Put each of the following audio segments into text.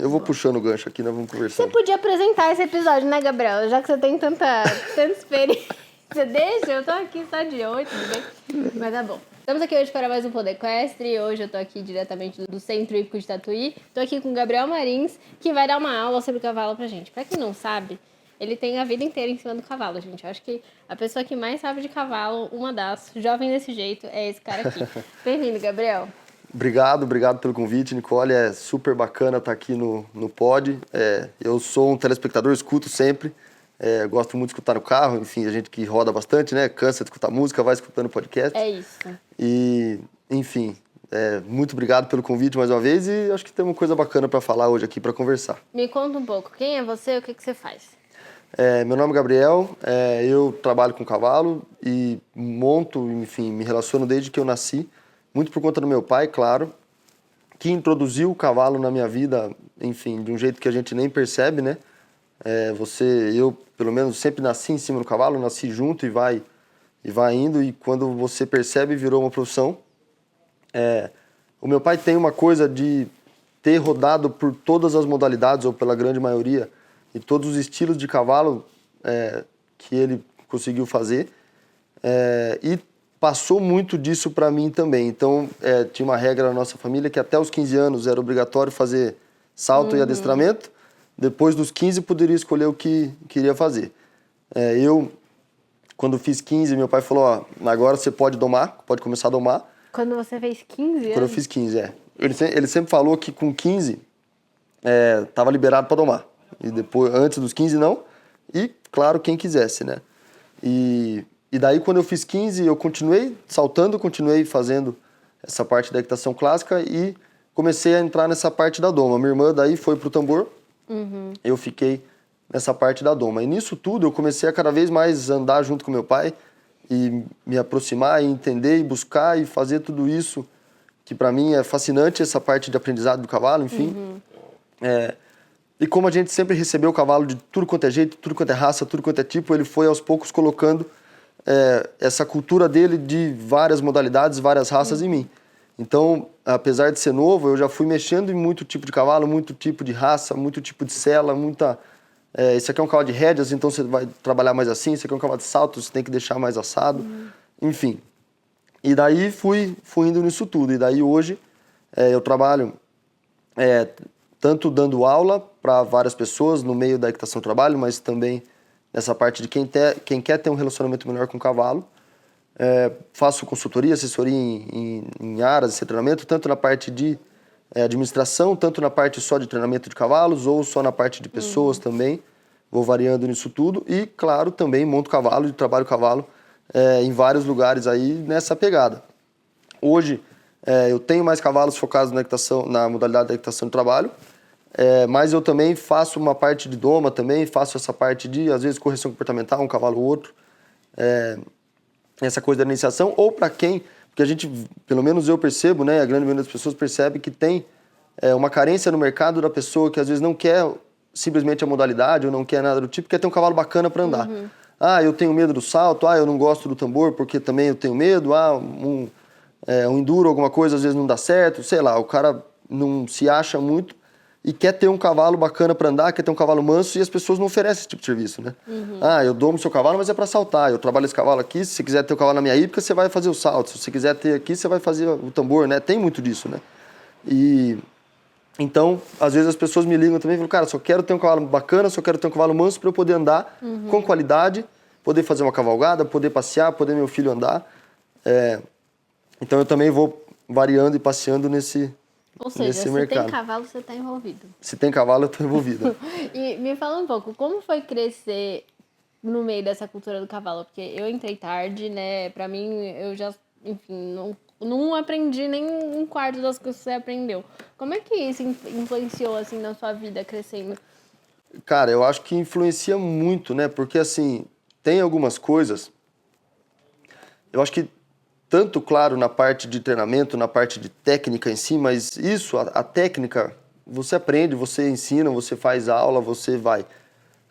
Eu vou puxando o gancho aqui, nós vamos conversando. Você podia apresentar esse episódio, né, Gabriel? Já que você tem tanta experiência. Deixa, eu tô aqui só de hoje, tudo bem? Mas tá bom. Estamos aqui hoje para mais um Podecastre. Hoje eu tô aqui diretamente do Centro Hípico de Tatuí. Tô aqui com o Gabriel Marins, que vai dar uma aula sobre cavalo pra gente. Pra quem não sabe, ele tem a vida inteira em cima do cavalo, gente. Eu acho que a pessoa que mais sabe de cavalo, uma das, jovem desse jeito, é esse cara aqui. Bem-vindo, Gabriel. Obrigado pelo convite, Nicole. É super bacana estar aqui no Pod. Eu sou um telespectador, escuto sempre. Gosto muito de escutar no carro, enfim, a gente que roda bastante, né? Cansa de escutar música, vai escutando podcast. É isso. E, enfim, muito obrigado pelo convite mais uma vez e acho que tem uma coisa bacana para falar hoje aqui, para conversar. Me conta um pouco, quem é você e o que você faz? Meu nome é Gabriel, eu trabalho com cavalo e monto, enfim, me relaciono desde que eu nasci, muito por conta do meu pai, claro, que introduziu o cavalo na minha vida, enfim, de um jeito que a gente nem percebe, né? Eu, pelo menos, sempre nasci em cima do cavalo, nasci junto e vai indo, e quando você percebe, virou uma profissão. O meu pai tem uma coisa de ter rodado por todas as modalidades, ou pela grande maioria, e todos os estilos de cavalo que ele conseguiu fazer, e passou muito disso para mim também. Então, tinha uma regra na nossa família que até os 15 anos era obrigatório fazer salto e adestramento. Depois dos 15, poderia escolher o que queria fazer. Quando fiz 15, meu pai falou, ó, agora você pode domar, pode começar a domar. Quando você fez 15 anos? Quando eu fiz 15, Ele sempre falou que com 15 tava liberado para domar. E depois, antes dos 15, não. E, claro, quem quisesse, né? E daí, quando eu fiz 15, eu continuei saltando, continuei fazendo essa parte da equitação clássica e comecei a entrar nessa parte da doma. Minha irmã daí foi pro tambor. Eu fiquei nessa parte da doma. E nisso tudo eu comecei a cada vez mais andar junto com meu pai e me aproximar e entender e buscar e fazer tudo isso, que para mim é fascinante, essa parte de aprendizado do cavalo, enfim. E como a gente sempre recebeu o cavalo de tudo quanto é jeito, tudo quanto é raça, tudo quanto é tipo, ele foi aos poucos colocando essa cultura dele de várias modalidades, várias raças em mim. Então, apesar de ser novo, eu já fui mexendo em muito tipo de cavalo, muito tipo de raça, muito tipo de sela, esse aqui é um cavalo de rédeas, então você vai trabalhar mais assim, esse aqui é um cavalo de salto, você tem que deixar mais assado, enfim. E daí fui indo nisso tudo. E daí hoje eu trabalho tanto dando aula para várias pessoas no meio da equitação trabalho, mas também nessa parte de quem quer ter um relacionamento melhor com o cavalo. Faço consultoria, assessoria em áreas de treinamento, tanto na parte de administração, tanto na parte só de treinamento de cavalos, ou só na parte de pessoas também. Vou variando nisso tudo. E, claro, também monto cavalo e trabalho cavalo em vários lugares aí nessa pegada. Hoje, eu tenho mais cavalos focados na equitação, na modalidade da equitação de trabalho, mas eu também faço uma parte de doma também, faço essa parte de, às vezes, correção comportamental, um cavalo ou outro. Essa coisa da iniciação, ou para quem, porque a gente, pelo menos eu percebo, né, a grande maioria das pessoas percebe que tem uma carência no mercado da pessoa que às vezes não quer simplesmente a modalidade ou não quer nada do tipo, quer ter um cavalo bacana para andar. Eu tenho medo do salto, eu não gosto do tambor porque também eu tenho medo, um enduro, alguma coisa às vezes não dá certo, sei lá, o cara não se acha muito e quer ter um cavalo bacana para andar, quer ter um cavalo manso, e as pessoas não oferecem esse tipo de serviço, né? Eu domo seu cavalo, mas é para saltar. Eu trabalho esse cavalo aqui, se você quiser ter o cavalo na minha hípica, você vai fazer o salto. Se você quiser ter aqui, você vai fazer o tambor, né? Tem muito disso, né? E então, às vezes as pessoas me ligam também e falam, cara, só quero ter um cavalo bacana, só quero ter um cavalo manso para eu poder andar com qualidade, poder fazer uma cavalgada, poder passear, poder meu filho andar. Então eu também vou variando e passeando nesse Ou seja, se mercado. tem cavalo, você está envolvido. Se tem cavalo, eu estou envolvido. E me fala um pouco, como foi crescer no meio dessa cultura do cavalo? Porque eu entrei tarde, né? Pra mim, eu já, enfim, não aprendi nem um quarto das coisas que você aprendeu. Como é que isso influenciou, assim, na sua vida crescendo? Cara, eu acho que influencia muito, né? Porque, assim, tem algumas coisas... Eu acho que tanto, claro, na parte de treinamento, na parte de técnica em si, mas isso, a técnica, você aprende, você ensina, você faz aula, você vai.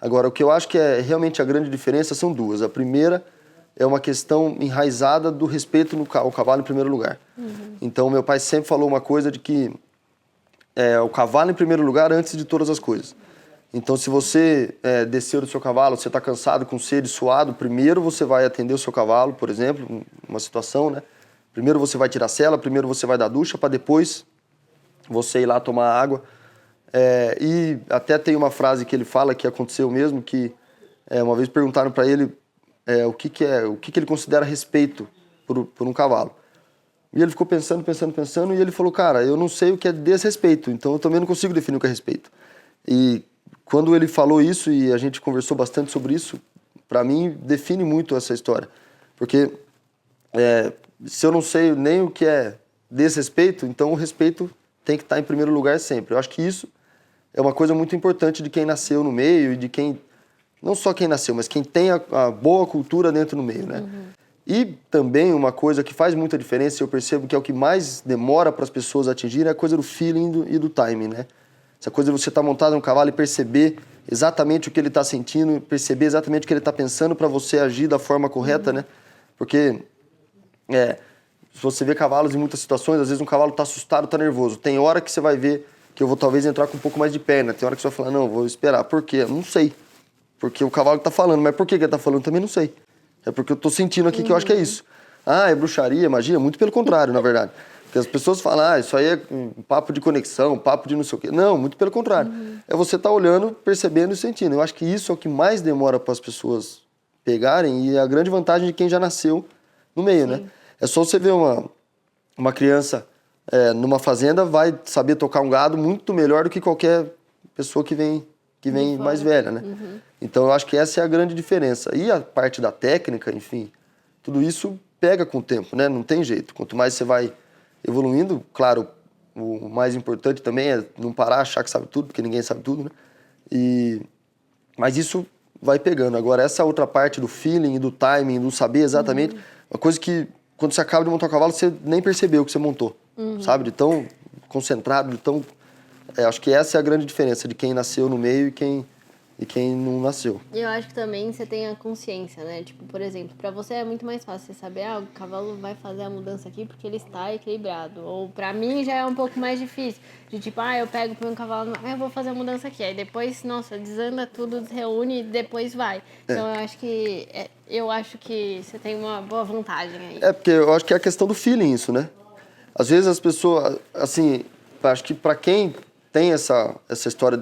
Agora, o que eu acho que é realmente a grande diferença são duas. A primeira é uma questão enraizada do respeito ao cavalo em primeiro lugar. Então, meu pai sempre falou uma coisa de que o cavalo em primeiro lugar antes de todas as coisas. Então, se você desceu do seu cavalo, você está cansado, com sede, suado, primeiro você vai atender o seu cavalo, por exemplo, uma situação, né? Primeiro você vai tirar a sela, primeiro você vai dar ducha, para depois você ir lá tomar água. E até tem uma frase que ele fala que aconteceu mesmo, que uma vez perguntaram para ele o que ele considera respeito por um cavalo. E ele ficou pensando, e ele falou, cara, eu não sei o que é desrespeito, então eu também não consigo definir o que é respeito. E quando ele falou isso, e a gente conversou bastante sobre isso, para mim define muito essa história. Porque se eu não sei nem o que é desrespeito, então o respeito tem que estar em primeiro lugar sempre. Eu acho que isso é uma coisa muito importante de quem nasceu no meio e de quem, não só quem nasceu, mas quem tem a boa cultura dentro do meio, né? Uhum. E também uma coisa que faz muita diferença, eu percebo que é o que mais demora para as pessoas atingirem, é a coisa do feeling e do timing, né? Essa coisa de você estar montado no cavalo e perceber exatamente o que ele está sentindo, perceber exatamente o que ele está pensando para você agir da forma correta, né? Porque se você vê cavalos em muitas situações, às vezes um cavalo está assustado, está nervoso. Tem hora que você vai ver que eu vou talvez entrar com um pouco mais de perna. Tem hora que você vai falar, não, vou esperar. Por quê? Não sei. Porque o cavalo está falando. Mas por que ele está falando? Também não sei. É porque eu estou sentindo aqui que eu acho que é isso. Ah, é bruxaria, magia? Muito pelo contrário, na verdade. Porque as pessoas falam, isso aí é um papo de conexão, um papo de não sei o quê. Não, muito pelo contrário. É você estar olhando, percebendo e sentindo. Eu acho que isso é o que mais demora para as pessoas pegarem e é a grande vantagem de quem já nasceu no meio, né? É só você ver uma criança numa fazenda vai saber tocar um gado muito melhor do que qualquer pessoa que vem mais velha, né? Uhum. Então eu acho que essa é a grande diferença. E a parte da técnica, enfim, tudo isso pega com o tempo, né? Não tem jeito. Quanto mais você vai evoluindo, claro, o mais importante também é não parar, achar que sabe tudo, porque ninguém sabe tudo, né? Mas isso vai pegando. Agora, essa outra parte do feeling, do timing, do saber exatamente, uma coisa que quando você acaba de montar o cavalo, você nem percebeu que você montou, sabe? De tão concentrado, de tão... acho que essa é a grande diferença de quem nasceu no meio e quem não nasceu. E eu acho que também você tem a consciência, né? Tipo, por exemplo, pra você é muito mais fácil você saber, o cavalo vai fazer a mudança aqui porque ele está equilibrado. Ou pra mim já é um pouco mais difícil. De tipo, eu pego pro meu cavalo, eu vou fazer a mudança aqui. Aí depois, nossa, desanda tudo, reúne e depois vai. Então eu acho que você tem uma boa vantagem aí. Porque eu acho que é a questão do feeling isso, né? Às vezes as pessoas, assim, acho que pra quem tem essa história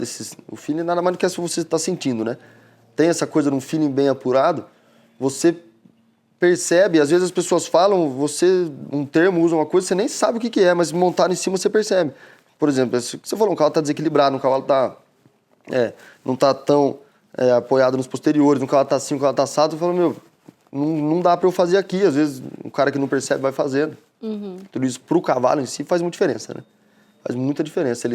o feeling nada mais do que é se você está sentindo, né? Tem essa coisa de um feeling bem apurado, você percebe, às vezes as pessoas falam, um termo, usa uma coisa, você nem sabe o que é, mas montado em cima você percebe. Por exemplo, se você falou, um cavalo está desequilibrado, um cavalo não está tão apoiado nos posteriores, um cavalo está assim, um cavalo está assado, você fala, não dá para eu fazer aqui. Às vezes um cara que não percebe vai fazendo. Tudo isso pro cavalo em si faz muita diferença, né? Faz muita diferença.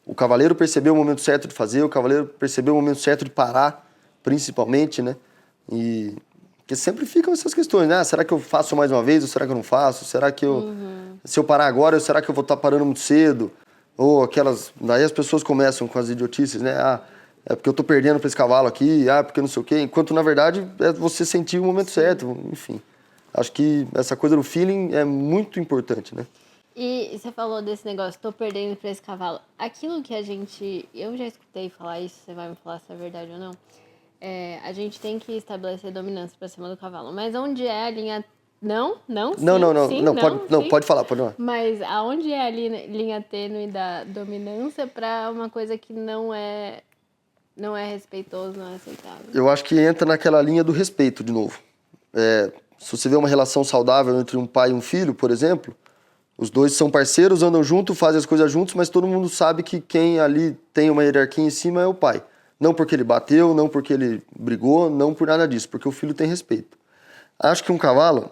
O cavaleiro percebeu o momento certo de fazer, o cavaleiro percebeu o momento certo de parar, principalmente, né? Porque sempre ficam essas questões, né? Será que eu faço mais uma vez ou será que eu não faço? Será que se eu parar agora, será que eu vou estar parando muito cedo? Ou aquelas... Daí as pessoas começam com as idiotices, né? É porque eu tô perdendo para esse cavalo aqui, porque não sei o quê. Enquanto, na verdade, é você sentir o momento certo, enfim. Acho que essa coisa do feeling é muito importante, né? E você falou desse negócio, tô perdendo pra esse cavalo. Aquilo que eu já escutei falar isso, você vai me falar se é verdade ou não. A gente tem que estabelecer dominância pra cima do cavalo. Mas onde é a linha... Não, pode falar. Mas aonde é a linha tênue da dominância pra uma coisa que não é respeitoso, não é aceitável? Eu acho que entra naquela linha do respeito, de novo. Se você vê uma relação saudável entre um pai e um filho, por exemplo... Os dois são parceiros, andam juntos, fazem as coisas juntos, mas todo mundo sabe que quem ali tem uma hierarquia em cima é o pai. Não porque ele bateu, não porque ele brigou, não por nada disso, porque o filho tem respeito. Acho que um cavalo...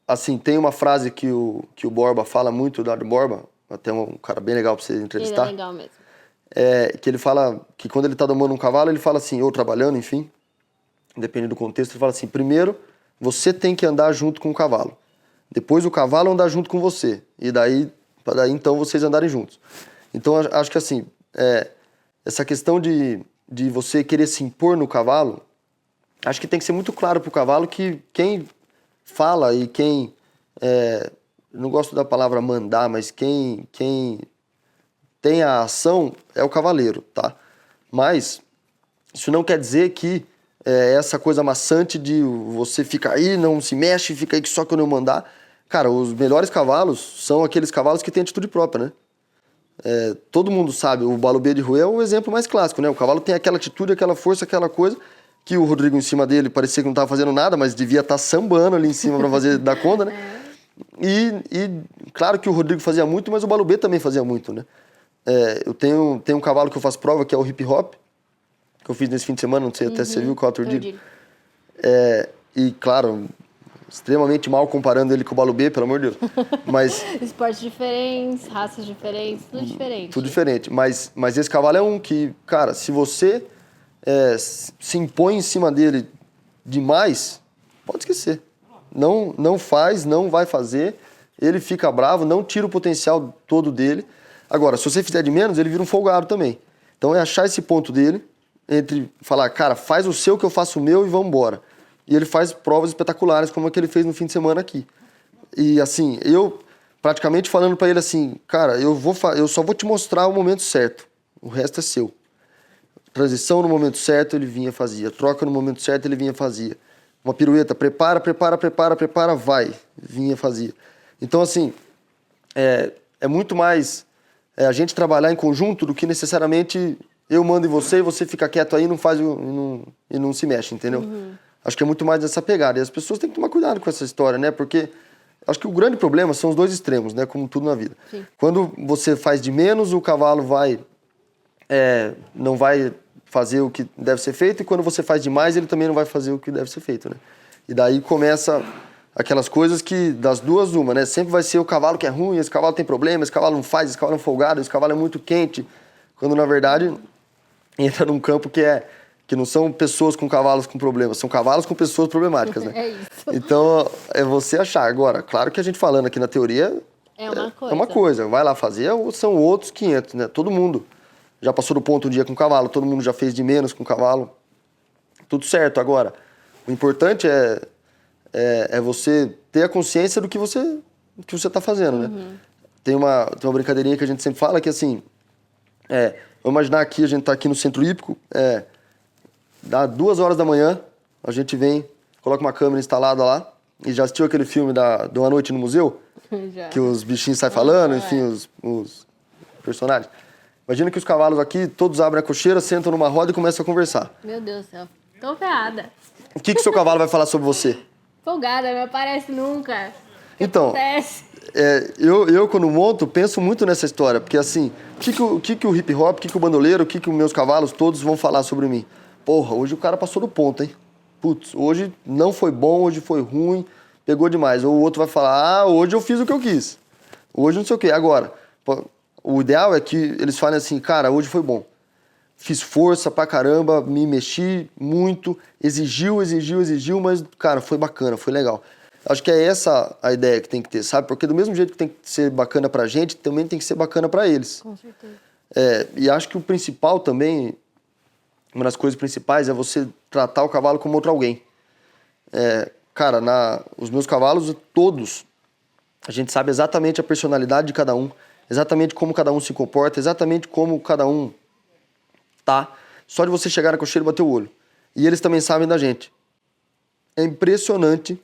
assim, tem uma frase que o Borba fala muito, o Eduardo Borba, até um cara bem legal para você entrevistar. Ele é legal mesmo. Que ele fala que quando ele está domando um cavalo, ele fala assim, ou trabalhando, enfim, depende do contexto, ele fala assim, primeiro, você tem que andar junto com o cavalo. Depois o cavalo andar junto com você. E daí então vocês andarem juntos. Então acho que assim, essa questão de você querer se impor no cavalo, acho que tem que ser muito claro pro cavalo que quem fala e quem não gosto da palavra mandar, mas quem tem a ação é o cavaleiro, tá? Mas isso não quer dizer que essa coisa maçante de você ficar aí, não se mexe, fica aí só quando eu mandar. Cara, os melhores cavalos são aqueles cavalos que têm atitude própria, né? Todo mundo sabe, o Balubê de Rouet é o exemplo mais clássico, né? O cavalo tem aquela atitude, aquela força, aquela coisa que o Rodrigo em cima dele parecia que não estava fazendo nada, mas devia estar sambando ali em cima para fazer dar conta, né? E claro que o Rodrigo fazia muito, mas o Balubê também fazia muito, né? Eu tenho um cavalo que eu faço prova, que é o Hip Hop, que eu fiz nesse fim de semana, não sei até se você viu qual outro dia. E claro, extremamente mal comparando ele com o Balubê, pelo amor de Deus. Mas Esportes diferentes, raças diferentes, tudo diferente. tudo diferente. Mas esse cavalo é um que, cara, se você se impõe em cima dele demais, pode esquecer. Não faz, não vai fazer. Ele fica bravo, não tira o potencial todo dele. Agora, se você fizer de menos, ele vira um folgado também. Então é achar esse ponto dele, entre falar, cara, faz o seu que eu faço o meu e vamos embora. E ele faz provas espetaculares, como a que ele fez no fim de semana aqui. E assim, eu praticamente falando pra ele assim, cara, eu só vou te mostrar o momento certo. O resto é seu. Transição no momento certo, ele vinha, fazia. Troca no momento certo, ele vinha, fazia. Uma pirueta, prepara, vai. Vinha, fazia. Então, assim, é muito mais a gente trabalhar em conjunto do que necessariamente eu mando em você e você fica quieto aí e não se mexe, entendeu? Acho que é muito mais dessa pegada. E as pessoas têm que tomar cuidado com essa história, né? Porque acho que o grande problema são os dois extremos, né? Como tudo na vida. Sim. Quando você faz de menos, o cavalo não vai fazer o que deve ser feito, e quando você faz demais, ele também não vai fazer o que deve ser feito, né? E daí começa aquelas coisas que, das duas, uma, né? Sempre vai ser o cavalo que é ruim, esse cavalo tem problema, esse cavalo não faz, esse cavalo é folgado, esse cavalo é muito quente, quando na verdade entra num campo que não são pessoas com cavalos com problemas, são cavalos com pessoas problemáticas, né? É isso. Então, é você achar. Agora, claro que a gente falando aqui na teoria é uma coisa, vai lá fazer, ou são outros 500, né? Todo mundo já passou do ponto um dia com o cavalo, todo mundo já fez de menos com o cavalo. Tudo certo. Agora, o importante é você ter a consciência do que você está fazendo, né? Tem uma brincadeirinha que a gente sempre fala que, assim, vamos imaginar aqui, a gente está aqui no Centro Hípico, dá 2 horas da manhã, a gente vem, coloca uma câmera instalada lá, e já assistiu aquele filme de Uma Noite no Museu? Já. Que os bichinhos saem falando, enfim, os personagens. Imagina que os cavalos aqui, todos abrem a cocheira, sentam numa roda e começam a conversar. Meu Deus do céu. Tô ferrada. O que seu cavalo vai falar sobre você? Folgada, não aparece nunca. O que Então, acontece? eu quando monto, penso muito nessa história. Porque assim, o que o hip hop, o que o bandoleiro, o que os meus cavalos, todos vão falar sobre mim? Porra, hoje o cara passou do ponto, hein? Putz, hoje não foi bom, hoje foi ruim, pegou demais. Ou o outro vai falar, hoje eu fiz o que eu quis. Hoje não sei o quê. Agora, o ideal é que eles falem assim, cara, hoje foi bom. Fiz força pra caramba, me mexi muito, exigiu, mas, cara, foi bacana, foi legal. Acho que é essa a ideia que tem que ter, sabe? Porque do mesmo jeito que tem que ser bacana pra gente, também tem que ser bacana pra eles. Com certeza. E acho que o principal também, uma das coisas principais é você tratar o cavalo como outro alguém. Cara, os meus cavalos, todos, a gente sabe exatamente a personalidade de cada um, exatamente como cada um se comporta, exatamente como cada um tá. Só de você chegar na cocheira e bater o olho. E eles também sabem da gente. É impressionante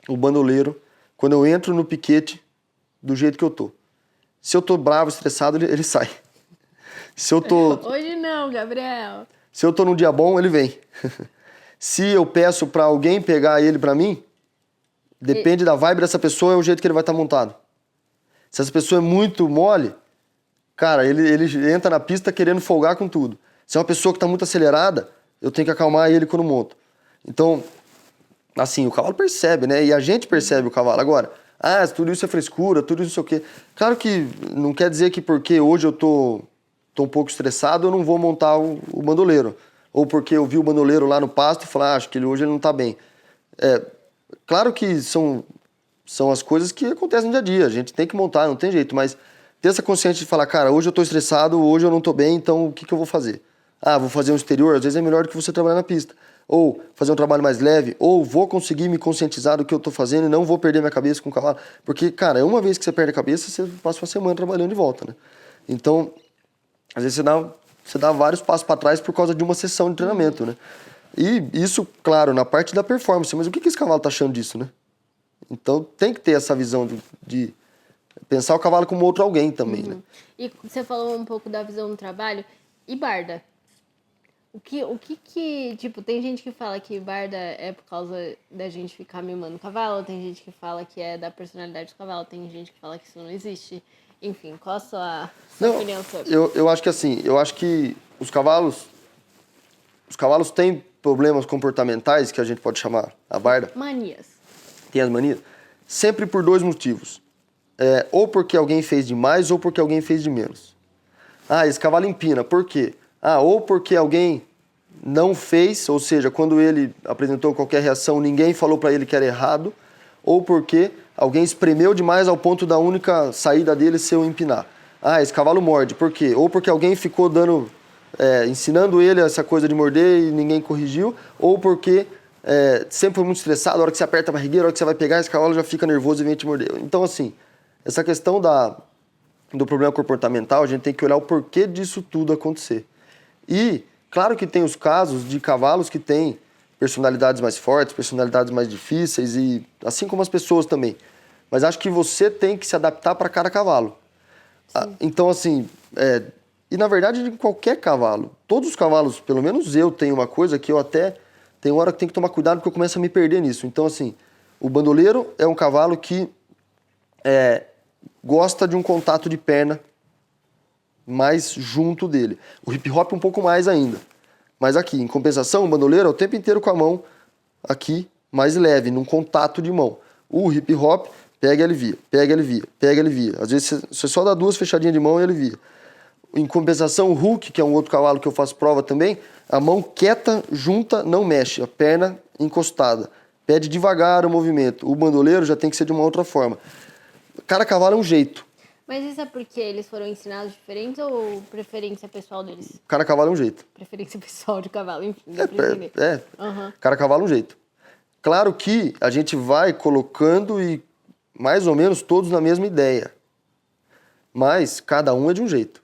o bandoleiro, quando eu entro no piquete, do jeito que eu tô. Se eu tô bravo, estressado, ele sai. Se eu tô... Hoje não, Gabriel. Se eu tô num dia bom, ele vem. Se eu peço pra alguém pegar ele pra mim, depende da vibe dessa pessoa, é o jeito que ele vai estar montado. Se essa pessoa é muito mole, cara, ele entra na pista querendo folgar com tudo. Se é uma pessoa que tá muito acelerada, eu tenho que acalmar ele quando monto. Então, assim, o cavalo percebe, né? E a gente percebe o cavalo. Agora, tudo isso é frescura, tudo isso não sei o quê. Claro que não quer dizer que porque hoje eu tô um pouco estressado, eu não vou montar o bandoleiro. Ou porque eu vi o bandoleiro lá no pasto e falar, acho que hoje ele não tá bem. Claro que são as coisas que acontecem no dia a dia. A gente tem que montar, não tem jeito. Mas ter essa consciência de falar, cara, hoje eu tô estressado, hoje eu não tô bem, então o que eu vou fazer? Vou fazer um exterior? Às vezes é melhor do que você trabalhar na pista. ou fazer um trabalho mais leve, ou vou conseguir me conscientizar do que eu tô fazendo e não vou perder minha cabeça com o cavalo. Porque, cara, uma vez que você perde a cabeça, você passa uma semana trabalhando de volta, né? Então, às vezes você dá vários passos para trás por causa de uma sessão de treinamento, né? E isso, claro, na parte da performance, mas o que esse cavalo tá achando disso, né? Então tem que ter essa visão de pensar o cavalo como outro alguém também, né? E você falou um pouco da visão do trabalho. E barda? O que, tipo, tem gente que fala que barda é por causa da gente ficar mimando o cavalo, tem gente que fala que é da personalidade do cavalo, tem gente que fala que isso não existe. Enfim, qual a sua opinião sobre? Eu acho que assim, eu acho que os cavalos têm problemas comportamentais, que a gente pode chamar a barda. Manias. Tem as manias, sempre por dois motivos. Ou porque alguém fez de mais, ou porque alguém fez de menos. Ah, esse cavalo empina, por quê? Ou porque alguém não fez, ou seja, quando ele apresentou qualquer reação, ninguém falou para ele que era errado, ou porque alguém espremeu demais ao ponto da única saída dele ser o empinar. Esse cavalo morde, por quê? Ou porque alguém ficou ensinando ele essa coisa de morder e ninguém corrigiu, ou porque sempre foi muito estressado, a hora que você aperta a barrigueira, a hora que você vai pegar, esse cavalo já fica nervoso e vem te morder. Então, assim, essa questão do problema comportamental, a gente tem que olhar o porquê disso tudo acontecer. E, claro que tem os casos de cavalos que têm personalidades mais fortes, personalidades mais difíceis, e assim como as pessoas também. Mas acho que você tem que se adaptar para cada cavalo. Então, assim, e na verdade de qualquer cavalo. Todos os cavalos, pelo menos eu tenho uma coisa que eu até tenho hora que tenho que tomar cuidado porque eu começo a me perder nisso. Então, assim, o bandoleiro é um cavalo que gosta de um contato de perna mais junto dele. O hip hop um pouco mais ainda. Mas aqui, em compensação, o bandoleiro é o tempo inteiro com a mão aqui, mais leve, num contato de mão. O hip hop pega e alivia, pega e alivia, pega e alivia. Às vezes você só dá duas fechadinhas de mão e alivia. Em compensação, o Hulk, que é um outro cavalo que eu faço prova também, a mão quieta, junta, não mexe, a perna encostada. Pede devagar o movimento. O bandoleiro já tem que ser de uma outra forma. Cada cavalo é um jeito. Mas isso é porque eles foram ensinados diferentes ou preferência pessoal deles? Cada cavalo é um jeito. Preferência pessoal de cavalo, enfim, dá pra entender. Cada cavalo é um jeito. Claro que a gente vai colocando e mais ou menos todos na mesma ideia. Mas cada um é de um jeito.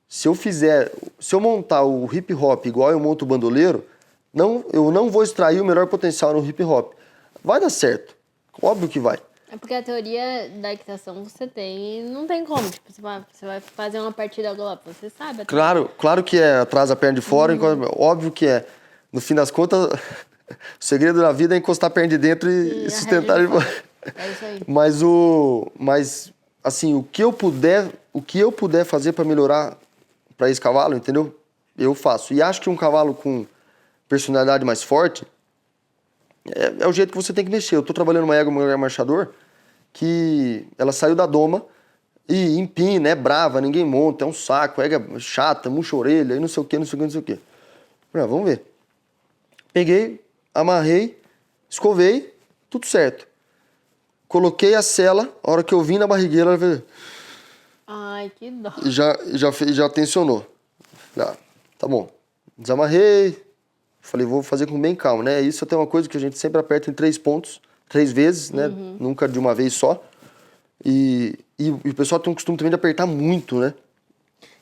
Se eu montar o hip hop igual eu monto o bandoleiro, eu não vou extrair o melhor potencial no hip hop. Vai dar certo. Óbvio que vai. É porque a teoria da equitação você tem, não tem como. Tipo, você vai fazer uma partida galope, você sabe. Claro que atrás a perna de fora, óbvio que é. No fim das contas, o segredo da vida é encostar a perna de dentro e sustentar de fora. É isso aí. Mas assim, o que eu puder fazer para melhorar para esse cavalo, entendeu? Eu faço. E acho que um cavalo com personalidade mais forte é o jeito que você tem que mexer. Eu tô trabalhando uma égua mulher marchador que ela saiu da doma e empina, é brava, ninguém monta, é um saco, égua chata, murcha a orelha, e não sei o que, não sei o que, não sei o que. Vamos ver. Peguei, amarrei, escovei, tudo certo. Coloquei a sela, a hora que eu vim na barrigueira, ela fez... Ai, que dó. E já tensionou. Tá bom. Desamarrei. Falei, vou fazer com bem calma, né? Isso até uma coisa que a gente sempre aperta em 3 pontos, 3 vezes, né? Nunca de uma vez só. E o pessoal tem um costume também de apertar muito, né?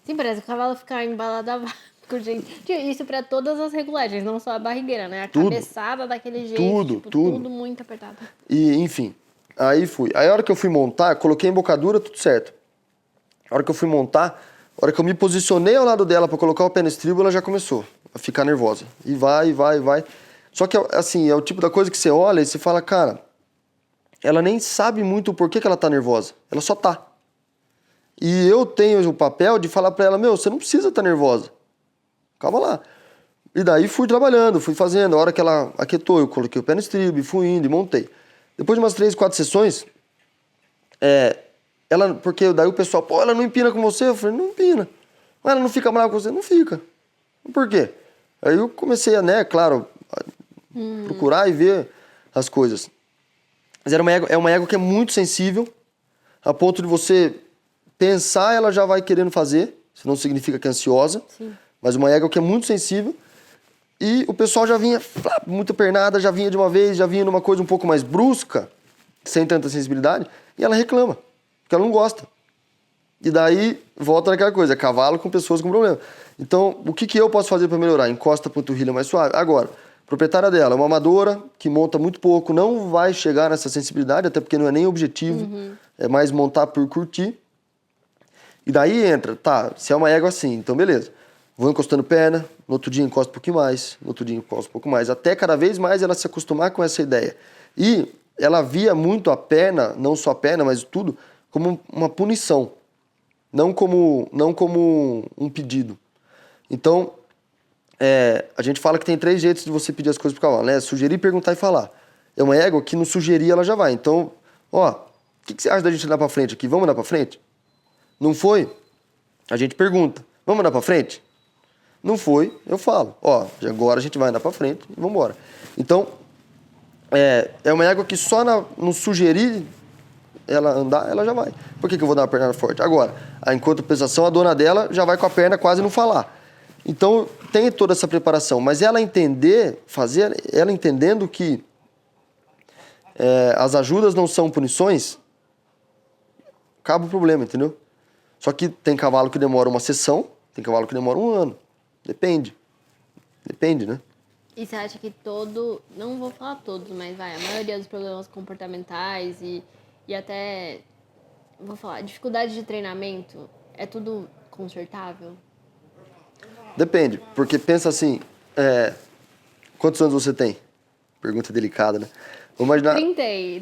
Sim, parece que o cavalo ficar embalado a vácuo, gente. Isso pra todas as regulagens, não só a barrigueira, né? A cabeçada daquele jeito, tudo muito apertado. E, enfim, aí fui. Aí a hora que eu fui montar, coloquei a embocadura, tudo certo. A hora que eu fui montar, a hora que eu me posicionei ao lado dela pra colocar o pé no estribo, ela já começou a ficar nervosa. E vai. Só que, assim, é o tipo da coisa que você olha e você fala, cara, ela nem sabe muito o porquê que ela tá nervosa. Ela só tá. E eu tenho o papel de falar pra ela, você não precisa estar nervosa. Calma lá. E daí fui trabalhando, fui fazendo. A hora que ela aquietou, eu coloquei o pé no estribo, fui indo e montei. Depois de umas 3, 4 sessões, porque daí o pessoal, ela não empina com você? Eu falei, não empina. Ela não fica brava com você? Não fica. Por quê? Aí eu comecei a, claro, procurar e ver as coisas. Mas é uma égua que é muito sensível, a ponto de você pensar, ela já vai querendo fazer, isso não significa que é ansiosa, Sim. mas uma égua que é muito sensível E o pessoal já vinha, muita pernada, já vinha de uma vez, já vinha numa coisa um pouco mais brusca, sem tanta sensibilidade, e ela reclama, porque ela não gosta. E daí, volta naquela coisa, cavalo com pessoas com problema. Então, o que eu posso fazer para melhorar? Encosta a panturrilha mais suave. Agora, a proprietária dela é uma amadora, que monta muito pouco, não vai chegar nessa sensibilidade, até porque não é nem objetivo, é mais montar por curtir. E daí entra, tá, se é uma égua assim, então beleza. Vou encostando perna, no outro dia encosto um pouquinho mais, no outro dia encosto um pouco mais, até cada vez mais ela se acostumar com essa ideia. E ela via muito a perna, não só a perna, mas tudo, como uma punição, não como um pedido. Então, a gente fala que tem 3 jeitos de você pedir as coisas pro cavalo, né? Sugerir, perguntar e falar. É uma égua que no sugerir ela já vai. Então, ó, o que você acha da gente andar pra frente aqui? Vamos andar pra frente? Não foi? A gente pergunta, vamos andar pra frente? Não foi, eu falo, ó, agora a gente vai andar pra frente e vamos embora. Então, é uma égua que só no sugerir ela andar, ela já vai. Por que eu vou dar uma perna forte? Agora, em compensação, a dona dela já vai com a perna quase não falar. Então, tem toda essa preparação. Mas ela entendendo que as ajudas não são punições, acaba o problema, entendeu? Só que tem cavalo que demora uma sessão, tem cavalo que demora 1 ano. Depende. Depende, né? E você acha que não vou falar todos, mas a maioria dos problemas comportamentais e até, vou falar, dificuldade de treinamento, é tudo consertável? Depende, porque pensa assim, quantos anos você tem? Pergunta delicada, né? Vamos imaginar...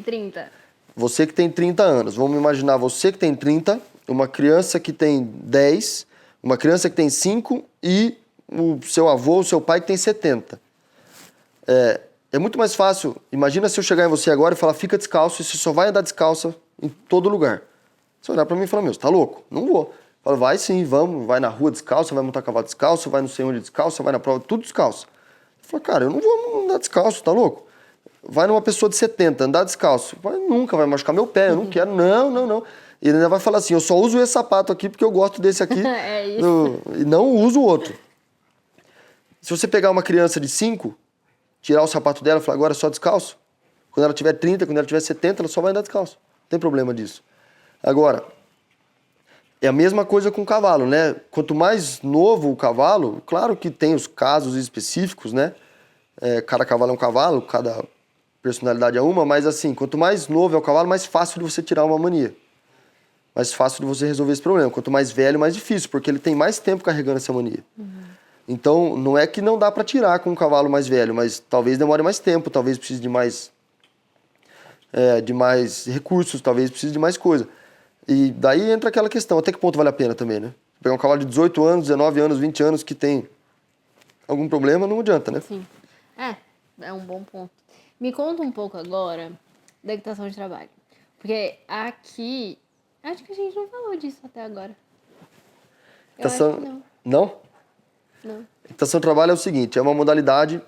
30. Você que tem 30 anos, vamos imaginar você que tem 30, uma criança que tem 10, uma criança que tem 5 e o seu avô, o seu pai que tem 70. É muito mais fácil, imagina se eu chegar em você agora e falar, fica descalço e você só vai andar descalça em todo lugar. Você olhar pra mim e falar, meu, você tá louco? Não vou. Fala, vai sim, vamos, vai na rua descalço, vai montar cavalo descalço, vai não sei onde descalço, vai na prova, tudo descalço. Fala, cara, eu não vou andar descalço, tá louco? Vai numa pessoa de 70, andar descalço. Nunca vai machucar meu pé, eu não quero, não. E ele ainda vai falar assim, eu só uso esse sapato aqui porque eu gosto desse aqui É isso. e não uso o outro. Se você pegar uma criança de 5, tirar o sapato dela e falar, agora é só descalço, quando ela tiver 30, quando ela tiver 70, ela só vai andar descalço. Não tem problema disso. Agora, é a mesma coisa com o cavalo, né? Quanto mais novo o cavalo, claro que tem os casos específicos, né? Cada cavalo é um cavalo, cada personalidade é uma, mas assim, quanto mais novo é o cavalo, mais fácil de você tirar uma mania. Mais fácil de você resolver esse problema. Quanto mais velho, mais difícil, porque ele tem mais tempo carregando essa mania. Então, não é que não dá para tirar com um cavalo mais velho, mas talvez demore mais tempo, talvez precise de mais recursos, talvez precise de mais coisa. E daí entra aquela questão, até que ponto vale a pena também, né? Pegar um cavalo de 18 anos, 19 anos, 20 anos que tem algum problema, não adianta, né? Sim. É um bom ponto. Me conta um pouco agora da equitação de trabalho. Porque aqui, acho que a gente não falou disso até agora. Eu acho que não. Não? Não. Equitação de trabalho é o seguinte, é uma modalidade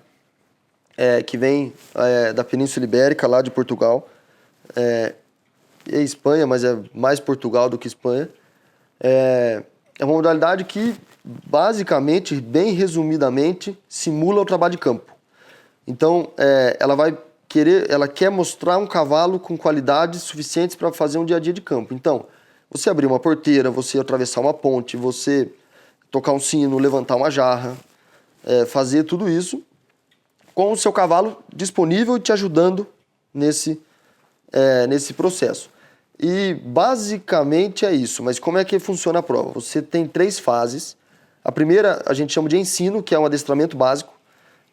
que vem da Península Ibérica, lá de Portugal. É Espanha, mas é mais Portugal do que Espanha. É uma modalidade que, basicamente, bem resumidamente, simula o trabalho de campo. Então, ela quer mostrar um cavalo com qualidades suficientes para fazer um dia a dia de campo. Então, você abrir uma porteira, você atravessar uma ponte, você tocar um sino, levantar uma jarra, fazer tudo isso com o seu cavalo disponível e te ajudando nesse processo. E basicamente é isso, mas como é que funciona a prova? Você tem 3 fases. A primeira a gente chama de ensino, que é um adestramento básico.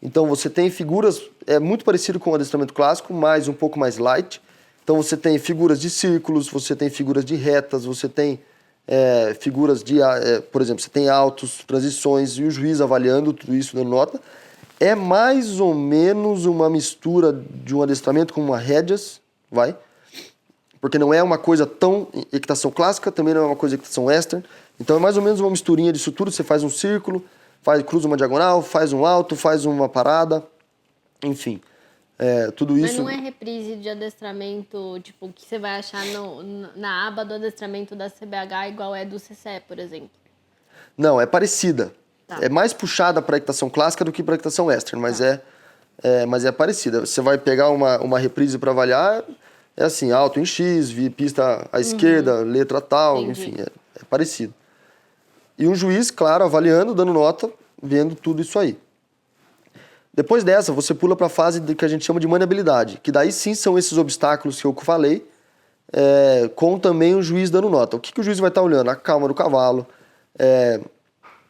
Então você tem figuras, muito parecido com o adestramento clássico, mas um pouco mais light. Então você tem figuras de círculos, você tem figuras de retas, você tem figuras de, por exemplo, você tem altos, transições e o juiz avaliando tudo isso dando nota. É mais ou menos uma mistura de um adestramento com uma rédeas, porque não é uma coisa tão equitação clássica, também não é uma coisa equitação western. Então é mais ou menos uma misturinha disso tudo. Você faz um círculo, cruza uma diagonal, faz um alto, faz uma parada, enfim. Tudo isso... Mas não é reprise de adestramento, tipo, que você vai achar na aba do adestramento da CBH igual é do CCE, por exemplo? Não, é parecida. É mais puxada para a equitação clássica do que para a equitação western, mas é parecida. Você vai pegar uma reprise para avaliar, é assim, alto em X, pista à esquerda, letra tal, Entendi. enfim, é parecido. E um juiz, claro, avaliando, dando nota, vendo tudo isso aí. Depois dessa, você pula para a fase que a gente chama de maniabilidade, que daí sim são esses obstáculos que eu falei, com também o juiz dando nota. O que o juiz vai estar olhando? A calma do cavalo,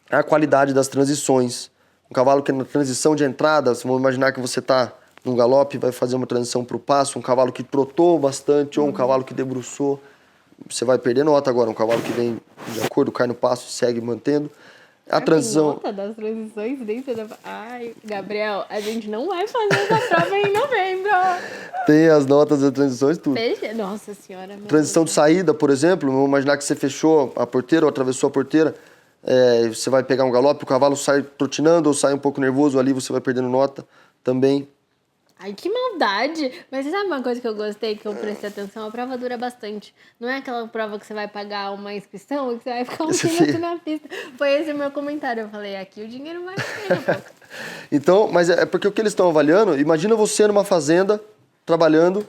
a qualidade das transições. Um cavalo que na transição de entrada, vamos imaginar que você está num galope, vai fazer uma transição para o passo, um cavalo que trotou bastante ou um cavalo que debruçou, você vai perder nota agora. Um cavalo que vem de acordo, cai no passo, segue mantendo. A transição... Tem nota das transições dentro da... Ai, Gabriel, a gente não vai fazer essa prova em novembro. Tem as notas das transições, tudo. Nossa senhora. Meu Transição Deus. de saída, por exemplo, vamos imaginar que você fechou a porteira ou atravessou a porteira, você vai pegar um galope, o cavalo sai trotinando ou sai um pouco nervoso ali, você vai perdendo nota também. Ai, que maldade! Mas você sabe uma coisa que eu gostei, que eu prestei atenção? A prova dura bastante. Não é aquela prova que você vai pagar uma inscrição e que você vai ficar um minuto na pista. Foi esse o meu comentário. Eu falei, aqui o dinheiro vai a pena, pô. Então, mas é porque o que eles estão avaliando, imagina você numa fazenda, trabalhando,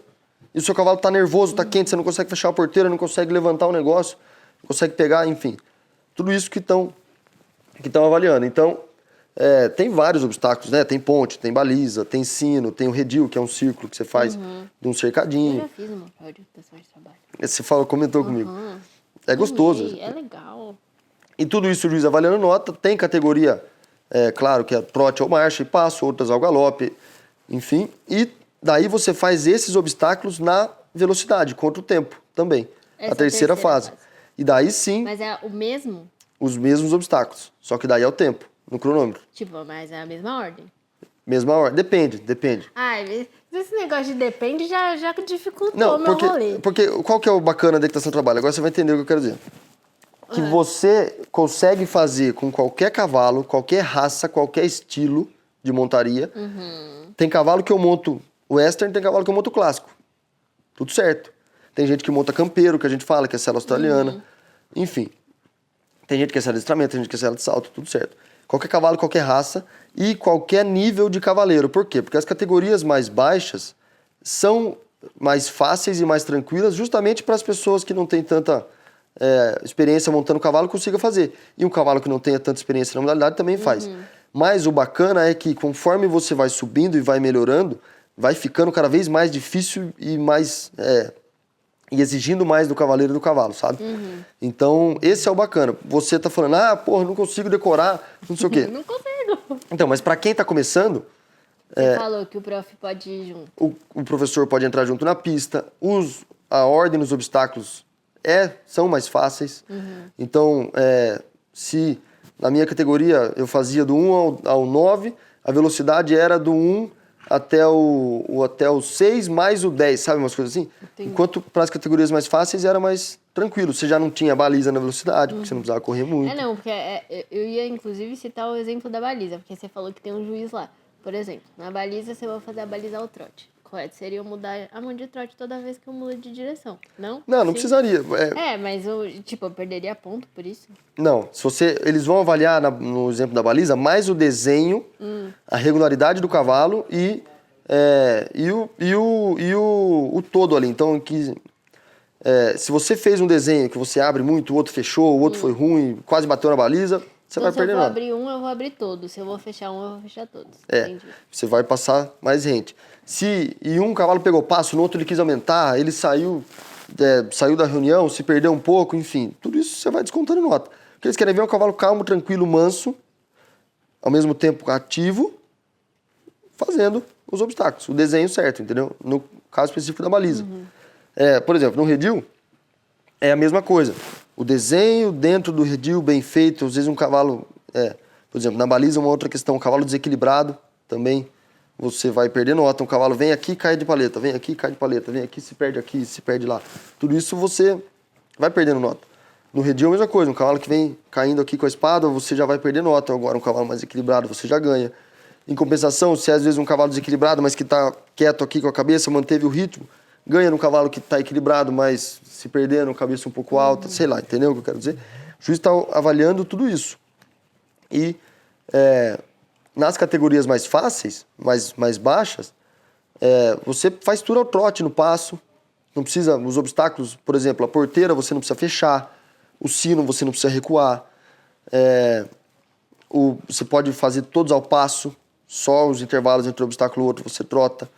e o seu cavalo tá nervoso, tá quente, você não consegue fechar a porteira, não consegue levantar o negócio, não consegue pegar, enfim. Tudo isso que estão avaliando. Então, tem vários obstáculos, né? Tem ponte, tem baliza, tem sino, tem o redil, que é um círculo que você faz de um Eu cercadinho. já fiz uma prova de pessoal de trabalho. Você comentou comigo. É gostoso. É legal. E tudo isso o juiz avaliando nota. Tem categoria, claro, que é trote ou marcha e passo, outras ao galope, enfim. E daí você faz esses obstáculos na velocidade, contra o tempo também. Essa é a terceira fase. E daí sim, Mas é o mesmo? os mesmos obstáculos. Só que daí é o tempo, no cronômetro. Tipo, mas é a mesma ordem. Mesma hora. Depende. Ai, esse negócio de depende já dificultou Não, meu rolê. porque qual que é o bacana da equitação de trabalho? Agora você vai entender o que eu quero dizer. Que você consegue fazer com qualquer cavalo, qualquer raça, qualquer estilo de montaria. Tem cavalo que eu monto western, tem cavalo que eu monto clássico. Tudo certo. Tem gente que monta campeiro, que a gente fala, que é sela australiana. Enfim. Tem gente que é sela de estramento, tem gente que é sela de salto, tudo certo. Qualquer cavalo, qualquer raça e qualquer nível de cavaleiro. Por quê? Porque as categorias mais baixas são mais fáceis e mais tranquilas justamente para as pessoas que não têm tanta experiência montando cavalo consiga fazer. E um cavalo que não tenha tanta experiência na modalidade também faz. Mas o bacana é que conforme você vai subindo e vai melhorando, vai ficando cada vez mais difícil e mais... e exigindo mais do cavaleiro e do cavalo, sabe? Então, esse é o bacana. Você tá falando, porra, não consigo decorar, não sei o quê. Não consigo. Então, mas para quem tá começando, Você falou que o prof pode ir junto. o professor pode entrar junto na pista, a ordem nos obstáculos são mais fáceis. Então, se na minha categoria eu fazia do 1 ao 9, a velocidade era do 1 até o 6 mais o 10, sabe? Umas coisas assim. Entendi. Enquanto para as categorias mais fáceis era mais tranquilo. Você já não tinha baliza na velocidade, porque você não precisava correr muito. Não, porque eu ia inclusive citar o exemplo da baliza, porque você falou que tem um juiz lá. Por exemplo, na baliza você vai fazer a baliza ao trote. Correto? Seria eu mudar a mão de trote toda vez que eu mudo de direção, não? Não Sim. precisaria. Mas eu perderia ponto por isso. Não, eles vão avaliar no exemplo da baliza mais o desenho, a regularidade do cavalo e o todo ali. Então, se você fez um desenho que você abre muito, o outro fechou, o outro foi ruim, quase bateu na baliza, você vai perder Se eu nada. vou abrir um, eu vou abrir todos. Se eu vou fechar um, eu vou fechar todos. Entendi. Você vai passar mais rente. E um cavalo pegou passo, no outro ele quis aumentar, ele saiu da reunião, se perdeu um pouco, enfim. Tudo isso você vai descontando nota. Porque eles querem ver um cavalo calmo, tranquilo, manso, ao mesmo tempo ativo, fazendo os obstáculos, o desenho certo, entendeu? No caso específico da baliza. Por exemplo, no redil, é a mesma coisa. O desenho dentro do redil bem feito, às vezes um cavalo... por exemplo, na baliza uma outra questão, um cavalo desequilibrado também, você vai perder nota. Um cavalo vem aqui, cai de paleta, vem aqui, cai de paleta, vem aqui, se perde lá. Tudo isso você vai perdendo nota. No redil é a mesma coisa, um cavalo que vem caindo aqui com a espada, você já vai perder nota. Agora um cavalo mais equilibrado, você já ganha. Em compensação, se às vezes um cavalo desequilibrado, mas que está quieto aqui com a cabeça, manteve o ritmo, ganha no cavalo que está equilibrado, mas se perdendo, cabeça um pouco alta, sei lá, entendeu o que eu quero dizer? O juiz está avaliando tudo isso. E Nas categorias mais fáceis, mais baixas, você faz tudo ao trote no passo. Não precisa, os obstáculos, por exemplo, a porteira você não precisa fechar, o sino você não precisa recuar, você pode fazer todos ao passo, só os intervalos entre um obstáculo e outro você trota.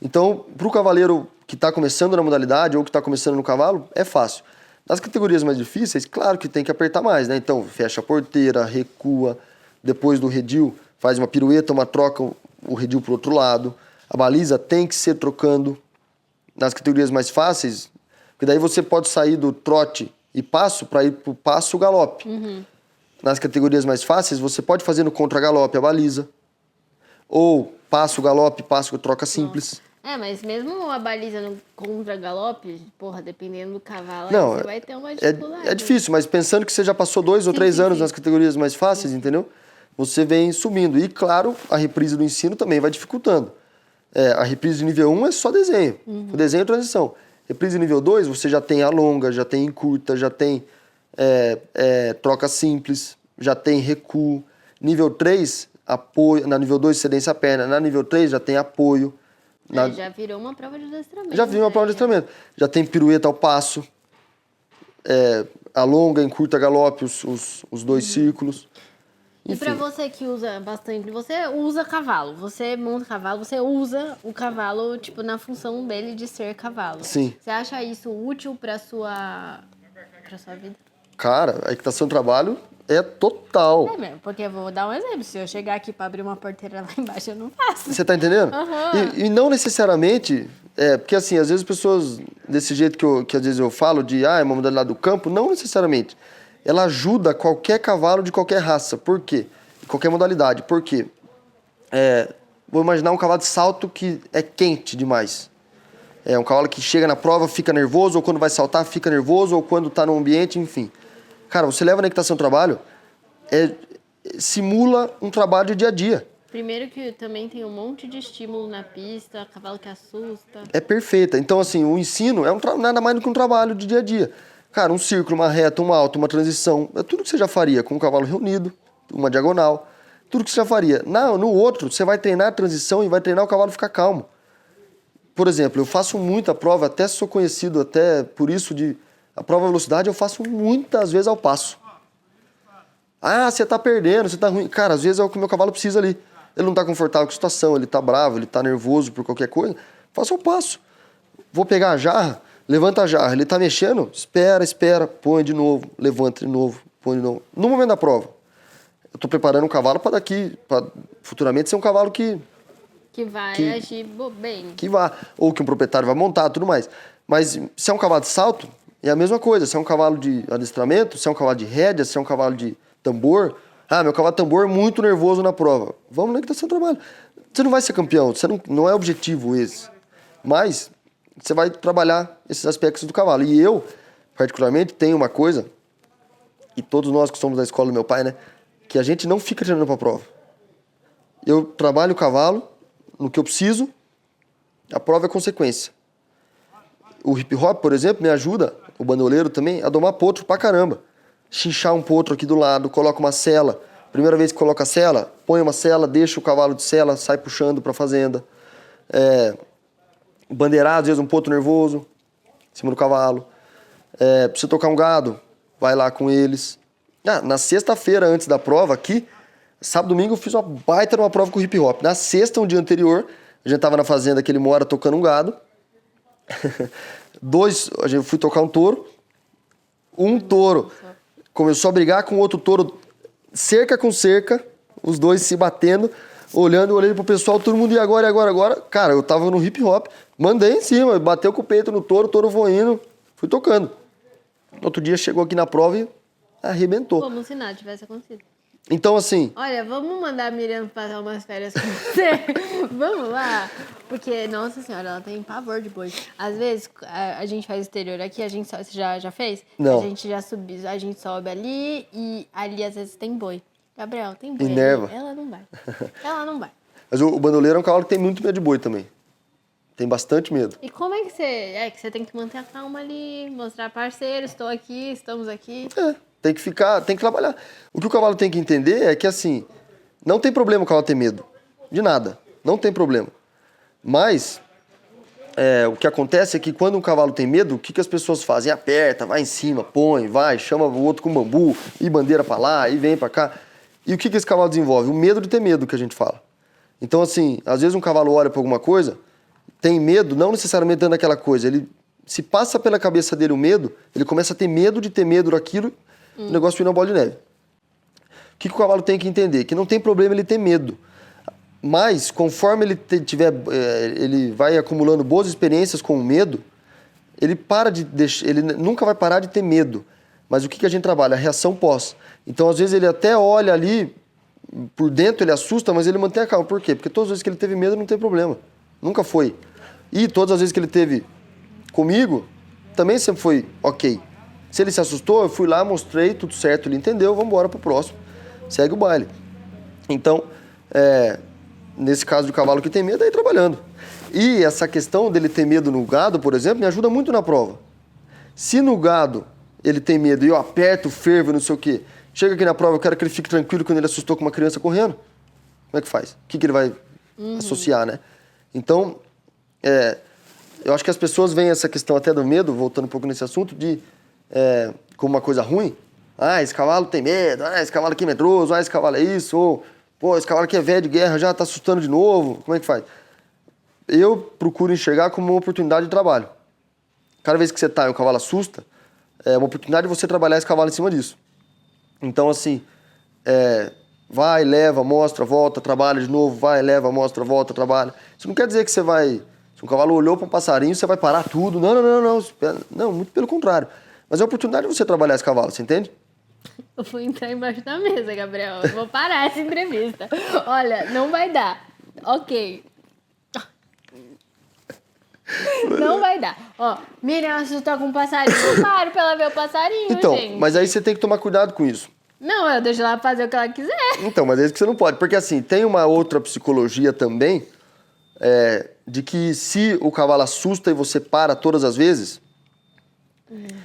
Então, para o cavaleiro que está começando na modalidade ou que está começando no cavalo, é fácil. Nas categorias mais difíceis, claro que tem que apertar mais, né? Então, fecha a porteira, recua, depois do redil, faz uma pirueta, uma troca, o redil para o outro lado. A baliza tem que ser trocando. Nas categorias mais fáceis, porque daí você pode sair do trote e passo para ir para o passo galope. Nas categorias mais fáceis, você pode fazer no contra-galope a baliza. Ou passo galope, passo troca simples. Mas mesmo a baliza no contra-galope, porra, dependendo do cavalo, Não, aí você vai ter uma dificuldade. É difícil, mas pensando que você já passou 2 ou 3 anos nas categorias mais fáceis, entendeu? Você vem subindo. E, claro, a reprise do ensino também vai dificultando. A reprise de nível 1 é só desenho. O desenho é transição. Reprise de nível 2, você já tem a longa, já tem curta, já tem troca simples, já tem recuo. Nível 3, apoio. Na nível 2, cedência à perna. Na nível 3, já tem apoio. Já virou uma prova de adestramento. Já virou uma prova de adestramento. Já tem pirueta ao passo. A longa, em curta galope, os 2 círculos. E pra você que usa bastante, você usa cavalo, você monta cavalo, você usa o cavalo, tipo, na função dele de ser cavalo. Sim. Você acha isso útil pra sua vida? Cara, a equitação do trabalho é total. É mesmo, porque eu vou dar um exemplo. Se eu chegar aqui pra abrir uma porteira lá embaixo, eu não faço. Você tá entendendo? E não necessariamente... porque assim, às vezes as pessoas, desse jeito que às vezes eu falo, de é uma modalidade do campo, não necessariamente. Ela ajuda qualquer cavalo de qualquer raça. Por quê? Qualquer modalidade. Por quê? Vou imaginar um cavalo de salto que é quente demais. É um cavalo que chega na prova, fica nervoso, ou quando vai saltar, fica nervoso, ou quando tá no ambiente, enfim. Cara, você leva na equitação trabalho, simula um trabalho de dia a dia. Primeiro que também tem um monte de estímulo na pista, cavalo que assusta. É perfeita. Então, assim, o ensino nada mais do que um trabalho de dia a dia. Cara, um círculo, uma reta, uma alta, uma transição, é tudo que você já faria com um cavalo reunido, uma diagonal, tudo que você já faria. No outro, você vai treinar a transição e vai treinar o cavalo ficar calmo. Por exemplo, eu faço muita prova, até sou conhecido até por isso a prova de velocidade eu faço muitas vezes ao passo. Você tá perdendo, você tá ruim. Cara, às vezes é o que o meu cavalo precisa ali. Ele não tá confortável com a situação, ele tá bravo, ele tá nervoso por qualquer coisa. Faço ao passo. Vou pegar a jarra, levanta a jarra, ele tá mexendo, espera, põe de novo, levanta de novo, põe de novo. No momento da prova, eu tô preparando um cavalo para futuramente ser um cavalo que vai agir bem. Que vá, ou que um proprietário vai montar, tudo mais. Mas se é um cavalo de salto, é a mesma coisa. Se é um cavalo de adestramento, se é um cavalo de rédea, se é um cavalo de tambor. Meu cavalo de tambor é muito nervoso na prova. Vamos na equitação do trabalho. Você não vai ser campeão, não é objetivo esse. Mas você vai trabalhar esses aspectos do cavalo. E eu, particularmente, tenho uma coisa, e todos nós que somos da escola do meu pai, né? Que a gente não fica treinando para a prova. Eu trabalho o cavalo no que eu preciso, a prova é consequência. O hip hop, por exemplo, me ajuda, o bandoleiro também, a domar potro pra caramba. Chinchar um potro aqui do lado, coloca uma sela. Primeira vez que coloca a sela, põe uma sela, deixa o cavalo de sela, sai puxando pra fazenda. Bandeirar, às vezes, um potro nervoso, em cima do cavalo. Precisa tocar um gado, vai lá com eles. Na sexta-feira, antes da prova, aqui, sábado e domingo, eu fiz uma baita numa prova com o hip hop. Na sexta, um dia anterior, a gente tava na fazenda que ele mora tocando um gado. A gente fui tocar um touro. Um touro começou a brigar com outro touro, cerca com cerca, os dois se batendo, olhando, olhando pro pessoal, todo mundo, e agora? Cara, eu tava no hip hop, mandei em cima, bateu com o peito no touro, o touro voando, fui tocando. No outro dia chegou aqui na prova e arrebentou. Como se nada tivesse acontecido. Então, assim... Olha, vamos mandar a Miriam passar umas férias com você? Vamos lá? Porque, nossa senhora, ela tem pavor de boi. Às vezes, a gente faz exterior aqui, você já fez? Não. A gente já sobe, a gente sobe ali e ali às vezes tem boi. Gabriel, tem boi Enerva. ali? Ela não vai. Ela não vai. Mas o bandoleiro é um cavalo que tem muito medo de boi também. Tem bastante medo. E como é que você... que você tem que manter a calma ali, mostrar parceiro, estou aqui, estamos aqui. Tem que trabalhar. O que o cavalo tem que entender é que, assim, Não tem problema o cavalo ter medo. De nada. Não tem problema. Mas, o que acontece é que quando um cavalo tem medo, o que as pessoas fazem? Aperta, vai em cima, põe, vai, chama o outro com bambu, e bandeira pra lá, e vem pra cá. E o que esse cavalo desenvolve? O medo de ter medo, que a gente fala. Então, assim, às vezes um cavalo olha pra alguma coisa, tem medo, não necessariamente dando aquela coisa. Ele se passa pela cabeça dele o medo, ele começa a ter medo de ter medo daquilo, o negócio vira uma bola de neve. O que o cavalo tem que entender? Que não tem problema ele ter medo. Mas, conforme ele ele vai acumulando boas experiências com o medo, ele nunca vai parar de ter medo. Mas o que a gente trabalha? A reação pós. Então, às vezes, ele até olha ali, por dentro ele assusta, mas ele mantém a calma. Por quê? Porque todas as vezes que ele teve medo, não tem problema. Nunca foi. E todas as vezes que ele teve comigo, também sempre foi ok. Se ele se assustou, eu fui lá, mostrei, tudo certo, ele entendeu, vamos embora pro próximo. Segue o baile. Então, nesse caso do cavalo que tem medo, é ir trabalhando. E essa questão dele ter medo no gado, por exemplo, me ajuda muito na prova. Se no gado ele tem medo e eu aperto, fervo, não sei o quê, chega aqui na prova, eu quero que ele fique tranquilo quando ele assustou com uma criança correndo, como é que faz? O que ele vai associar, né? Então, eu acho que as pessoas veem essa questão até do medo, voltando um pouco nesse assunto, como uma coisa ruim. Ah, esse cavalo tem medo, esse cavalo aqui é medroso, esse cavalo é isso, ou, pô, esse cavalo aqui é velho de guerra, já tá assustando de novo, como é que faz? Eu procuro enxergar como uma oportunidade de trabalho. Cada vez que você tá e o cavalo assusta, é uma oportunidade de você trabalhar esse cavalo em cima disso. Então, assim, vai, leva, mostra, volta, trabalha de novo, vai, leva, mostra, volta, trabalha. Isso não quer dizer que você vai... Se um cavalo olhou para um passarinho, você vai parar tudo. Não. Não, muito pelo contrário. Mas é a oportunidade de você trabalhar esse cavalo, você entende? Eu vou entrar embaixo da mesa, Gabriel. Eu vou parar essa entrevista. Olha, não vai dar. Ok. Não vai dar. Ó, Miriam assustou com um passarinho. Eu paro pra ela ver o passarinho, então, gente. mas aí você tem que tomar cuidado com isso. Não, eu deixo ela fazer o que ela quiser. Então, mas é isso que você não pode. Porque, assim, tem uma outra psicologia também, de que se o cavalo assusta e você para todas as vezes,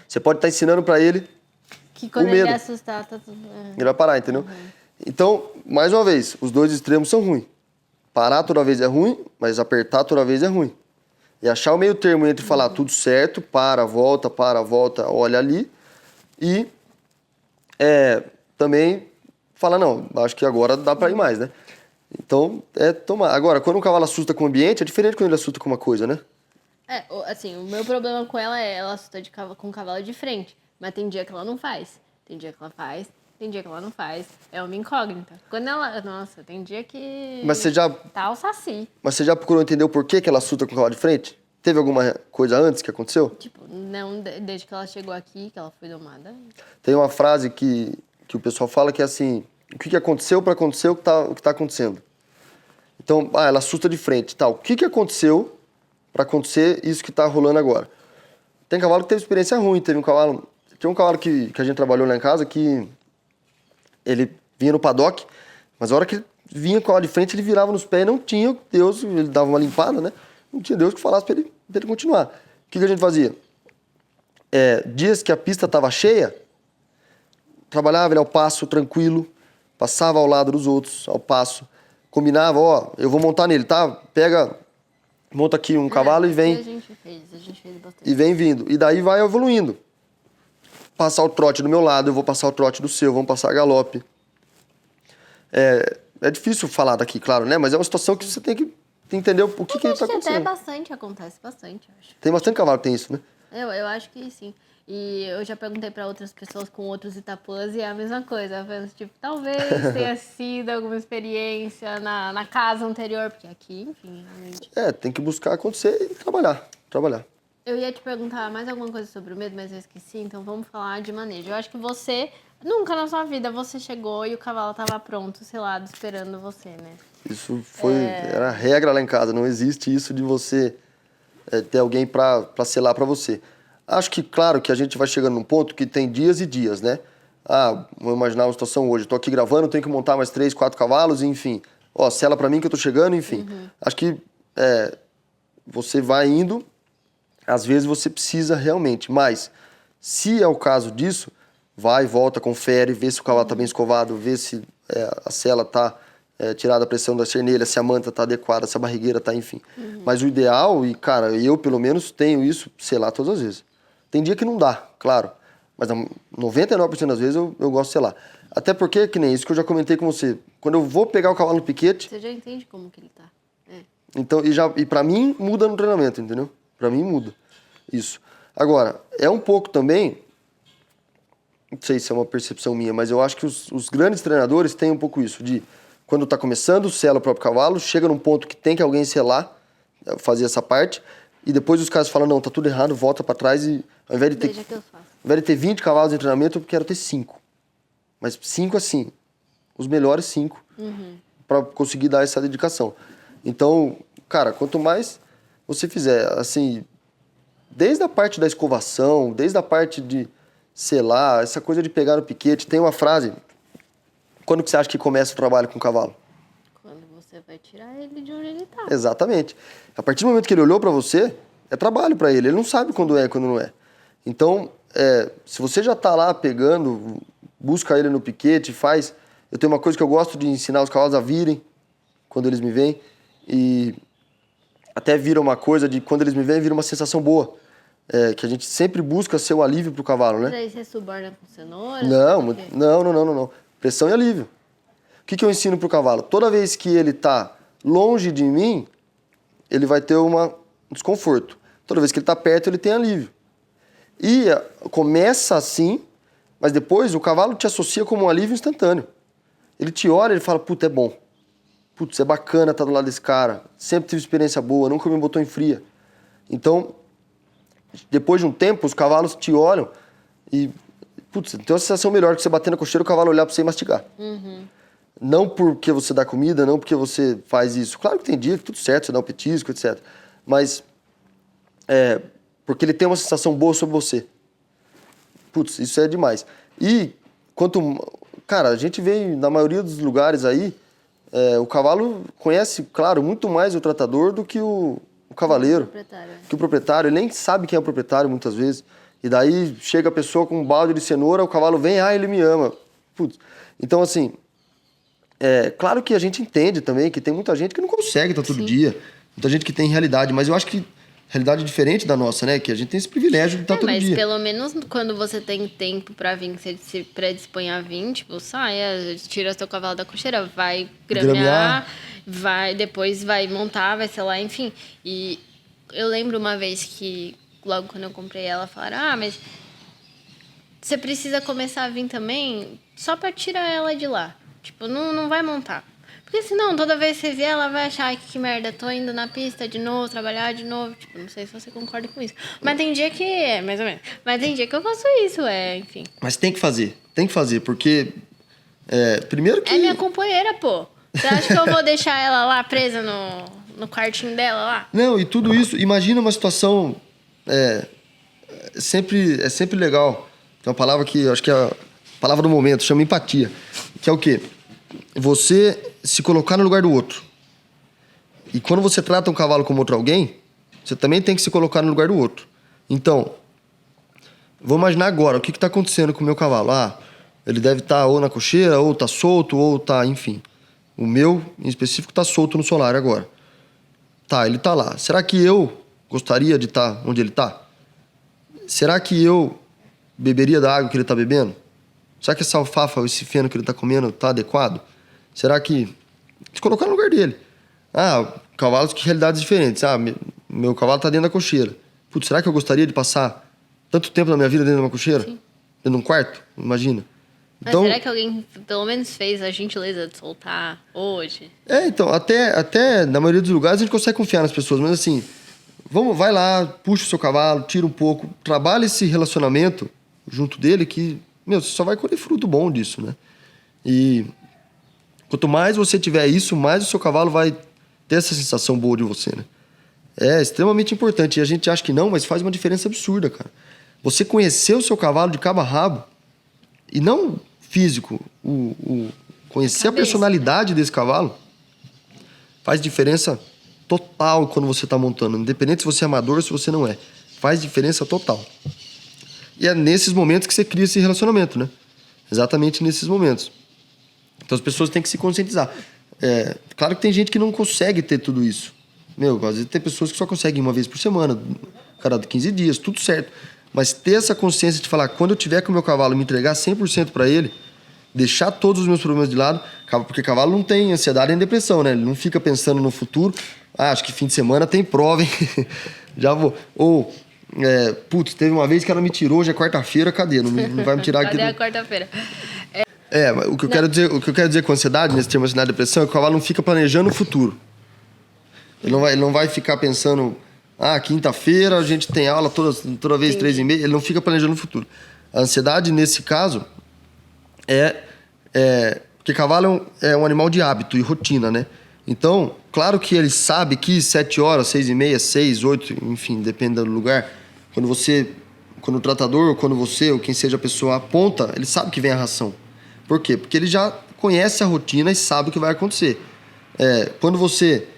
você pode estar ensinando pra ele Que quando o ele medo. assustar, tá tudo... Ele vai parar, entendeu? Então, mais uma vez, os dois extremos são ruins. Parar toda vez é ruim, mas apertar toda vez é ruim. E achar o meio termo entre falar tudo certo, para, volta, olha ali, e também falar, não, acho que agora dá pra ir mais, né? Então, tomar. Agora, quando um cavalo assusta com o ambiente, é diferente quando ele assusta com uma coisa, né? Assim, o meu problema com ela é ela assusta com o cavalo de frente. Mas tem dia que ela não faz. Tem dia que ela faz, tem dia que ela não faz. É uma incógnita. Quando ela... Nossa, tem dia que... Mas você já... Tá o saci. Mas você já procurou entender o porquê que ela assusta com o cavalo de frente? Teve alguma coisa antes que aconteceu? Tipo, não desde que ela chegou aqui, que ela foi domada. Tem uma frase que o pessoal fala que é assim, o que aconteceu para acontecer o que tá acontecendo. Então, ela assusta de frente, tá? O que aconteceu para acontecer isso que tá rolando agora? Tem cavalo que teve experiência ruim, tinha um cavalo que a gente trabalhou lá em casa que ele vinha no paddock, mas a hora que ele vinha com o cavalo de frente, ele virava nos pés e não tinha Deus, ele dava uma limpada, né? Não tinha Deus que falasse pra ele continuar. O que a gente fazia? Dias que a pista estava cheia, trabalhava ele ao passo, tranquilo, passava ao lado dos outros, ao passo, combinava, eu vou montar nele, tá? Monta aqui um cavalo e vem. A gente fez bastante. E vem vindo. E daí vai evoluindo. Passar o trote do meu lado, eu vou passar o trote do seu, vamos passar galope. É difícil falar daqui, claro, né? Mas é uma situação que você tem que entender o que está acontecendo. Acontece bastante, eu acho. Tem bastante cavalo que tem isso, né? Eu acho que sim. E eu já perguntei pra outras pessoas com outros Itapuãs e é a mesma coisa. Apenas, tipo, talvez tenha sido alguma experiência na casa anterior, porque aqui, enfim, realmente... Tem que buscar acontecer e trabalhar. Eu ia te perguntar mais alguma coisa sobre o medo, mas eu esqueci, então vamos falar de manejo. Eu acho que você, nunca na sua vida, você chegou e o cavalo tava pronto, sei lá, esperando você, né? Isso era a regra lá em casa, não existe isso de você ter alguém pra selar pra você. Acho que, claro, que a gente vai chegando num ponto que tem dias e dias, né? Vou imaginar uma situação hoje, tô aqui gravando, tenho que montar mais 3, 4 cavalos, enfim. Sela pra mim que eu tô chegando, enfim. Acho que você vai indo, às vezes você precisa realmente, mas se é o caso disso, vai, volta, confere, vê se o cavalo tá bem escovado, vê se a sela tá tirada a pressão da cernelha, se a manta tá adequada, se a barrigueira tá, enfim. Mas o ideal, e cara, eu pelo menos tenho isso, sei lá, todas as vezes. Tem dia que não dá, claro. Mas 99% das vezes eu gosto de selar. Até porque, que nem isso que eu já comentei com você, quando eu vou pegar o cavalo no piquete... Você já entende como que ele tá. Então, e pra mim, muda no treinamento, entendeu? Pra mim, muda. Isso. Agora, é um pouco também... Não sei se é uma percepção minha, mas eu acho que os grandes treinadores têm um pouco isso, de quando tá começando, sela o próprio cavalo, chega num ponto que tem que alguém selar, fazer essa parte, e depois os caras falam, não, tá tudo errado, volta pra trás e ao invés de ter, Veja que eu faço. ao invés de ter 20 cavalos de treinamento, eu quero ter 5. Mas 5 assim, os melhores 5, pra conseguir dar essa dedicação. Então, cara, quanto mais você fizer, assim, desde a parte da escovação, desde a parte de selar, essa coisa de pegar no piquete, tem uma frase, quando que você acha que começa o trabalho com o cavalo? Quando você vai tirar ele de onde ele tá. Exatamente. A partir do momento que ele olhou pra você, é trabalho pra ele, ele não sabe quando é e quando não é. Então, se você já tá lá pegando, busca ele no piquete, faz... Eu tenho uma coisa que eu gosto de ensinar os cavalos a virem, quando eles me veem, e até vira uma coisa de quando eles me veem, vira uma sensação boa. Que a gente sempre busca ser o alívio pro cavalo, né? Mas aí você suborna com cenoura? Não. Pressão e alívio. O que eu ensino pro cavalo? Toda vez que ele tá longe de mim, ele vai ter um desconforto. Toda vez que ele tá perto, ele tem alívio. E começa assim, mas depois o cavalo te associa como um alívio instantâneo. Ele te olha e fala, puta, é bom. Putz, é bacana estar do lado desse cara. Sempre tive experiência boa, nunca me botou em fria. Então, depois de um tempo, os cavalos te olham e, putz, tem uma sensação melhor que você bater na cocheira e o cavalo olhar pra você e mastigar. Não porque você dá comida, não porque você faz isso. Claro que tem dia que tudo certo, você dá um petisco, etc. Mas, porque ele tem uma sensação boa sobre você. Putz, isso é demais. E, cara, a gente vê na maioria dos lugares aí, o cavalo conhece, claro, muito mais o tratador do que o cavaleiro, que o proprietário. Ele nem sabe quem é o proprietário, muitas vezes. E daí chega a pessoa com um balde de cenoura, o cavalo vem, ele me ama. Putz. Então, assim, claro que a gente entende também que tem muita gente que não consegue estar todo dia. Muita gente que tem realidade, mas eu acho que realidade diferente da nossa, né? Que a gente tem esse privilégio de estar todo dia. Mas pelo menos quando você tem tempo pra vir, você se predispõe a vir, tipo, saia, tira seu cavalo da cocheira, vai gramear, depois vai montar, vai selar, enfim. E eu lembro uma vez que, logo quando eu comprei ela, falaram, mas você precisa começar a vir também só pra tirar ela de lá. Tipo, não vai montar. Porque senão, toda vez que você vier, ela vai achar, ai, que merda, tô indo na pista de novo, trabalhar de novo. Tipo, não sei se você concorda com isso. Mas tem dia que mais ou menos. Mas tem dia que eu faço isso, enfim. Mas tem que fazer, porque, primeiro que... É minha companheira, pô. Você acha que eu vou deixar ela lá presa no quartinho dela lá? Não, e tudo isso, imagina uma situação, é sempre legal. Tem uma palavra que, acho que é a palavra do momento, chama empatia. Que é o quê? Você se colocar no lugar do outro. E quando você trata um cavalo como outro alguém, você também tem que se colocar no lugar do outro. Então, vou imaginar agora, o que está acontecendo com o meu cavalo? Ele deve estar ou na cocheira, ou está solto, ou está, enfim. O meu, em específico, está solto no solar agora. Tá, ele está lá. Será que eu gostaria de estar onde ele está? Será que eu beberia da água que ele está bebendo? Será que essa alfafa, esse feno que ele está comendo está adequado? Será que... Se colocar no lugar dele. Cavalos que realidades diferentes. Meu cavalo está dentro da cocheira. Putz, será que eu gostaria de passar tanto tempo da minha vida dentro de uma cocheira? Sim. Dentro de um quarto? Imagina. Mas será que alguém, pelo menos, fez a gentileza de soltar hoje? Então, até na maioria dos lugares a gente consegue confiar nas pessoas. Mas assim, vai lá, puxa o seu cavalo, tira um pouco. Trabalha esse relacionamento junto dele que... você só vai colher fruto bom disso, né? E quanto mais você tiver isso, mais o seu cavalo vai ter essa sensação boa de você, né? É extremamente importante. E a gente acha que não, mas faz uma diferença absurda, cara. Você conhecer o seu cavalo de cabo a rabo, e não físico, conhecer a personalidade desse cavalo, faz diferença total quando você está montando. Independente se você é amador ou se você não é. Faz diferença total. E é nesses momentos que você cria esse relacionamento, né? Exatamente nesses momentos. Então as pessoas têm que se conscientizar. Claro que tem gente que não consegue ter tudo isso. Às vezes tem pessoas que só conseguem uma vez por semana, cada 15 dias, tudo certo. Mas ter essa consciência de falar, quando eu tiver com o meu cavalo, me entregar 100% para ele, deixar todos os meus problemas de lado, porque cavalo não tem ansiedade nem depressão, né? Ele não fica pensando no futuro. Acho que fim de semana tem prova, hein? Já vou. Ou, teve uma vez que ela me tirou, hoje é quarta-feira, cadê? Não vai me tirar aqui. Cadê a quarta-feira? O que eu quero dizer com ansiedade, nesse termo ansiedade e depressão, é que o cavalo não fica planejando o futuro. Ele não vai ficar pensando, quinta-feira a gente tem aula toda vez, 3h30. Ele não fica planejando o futuro. A ansiedade, nesse caso, porque cavalo é um animal de hábito e rotina, né? Então, claro que ele sabe que 7 horas, 6h30, 6, 8, enfim, depende do lugar. Quando o tratador, quando você, ou quem seja a pessoa aponta, ele sabe que vem a ração. Por quê? Porque ele já conhece a rotina e sabe o que vai acontecer. Quando você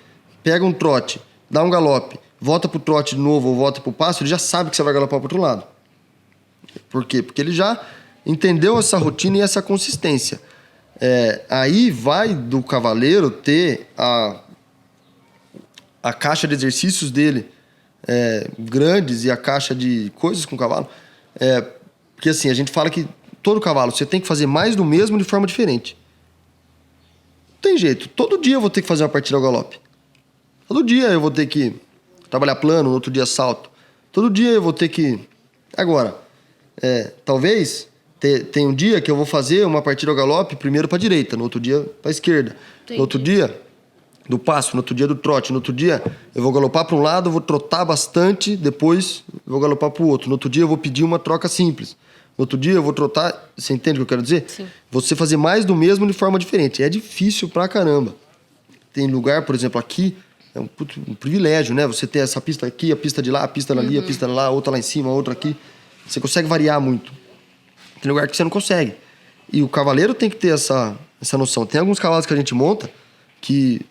pega um trote, dá um galope, volta pro trote de novo ou volta pro passo, ele já sabe que você vai galopar pro outro lado. Por quê? Porque ele já entendeu essa rotina e essa consistência. Aí vai do cavaleiro ter a caixa de exercícios dele grandes e a caixa de coisas com o cavalo. Porque assim, a gente fala que todo cavalo você tem que fazer mais do mesmo de forma diferente. Não tem jeito. Todo dia eu vou ter que fazer uma partida ao galope. Todo dia eu vou ter que trabalhar plano, no outro dia salto. Todo dia eu vou ter que... Agora, talvez tem um dia que eu vou fazer uma partida ao galope primeiro para a direita, no outro dia para a esquerda. Entendi. No outro dia, do passo, no outro dia do trote. No outro dia eu vou galopar para um lado, vou trotar bastante, depois eu vou galopar para o outro. No outro dia eu vou pedir uma troca simples. No outro dia eu vou trotar... Você entende o que eu quero dizer? Sim. Você fazer mais do mesmo de forma diferente. É difícil pra caramba. Tem lugar, por exemplo, aqui... É um privilégio, né? Você ter essa pista aqui, a pista de lá, a pista ali, a pista lá, outra lá em cima, outra aqui. Você consegue variar muito. Tem lugar que você não consegue. E o cavaleiro tem que ter essa noção. Tem alguns cavalos que a gente monta que,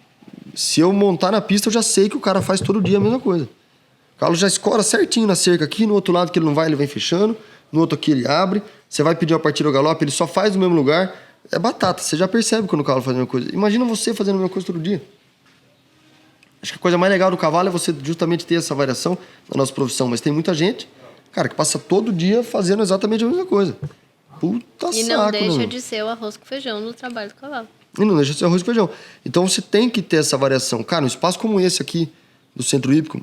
se eu montar na pista, eu já sei que o cara faz todo dia a mesma coisa. O cavalo já escora certinho na cerca aqui, no outro lado que ele não vai, ele vem fechando. No outro aqui ele abre. Você vai pedir uma partida ao galope, ele só faz no mesmo lugar. É batata, você já percebe quando o cavalo faz a mesma coisa. Imagina você fazendo a mesma coisa todo dia. Acho que a coisa mais legal do cavalo é você justamente ter essa variação na nossa profissão. Mas tem muita gente, cara, que passa todo dia fazendo exatamente a mesma coisa. Puta saco, E não deixa meu. de ser o arroz com feijão no trabalho do cavalo. E não deixa de ser arroz com feijão. Então você tem que ter essa variação. Cara, um espaço como esse aqui, do Centro Hípico,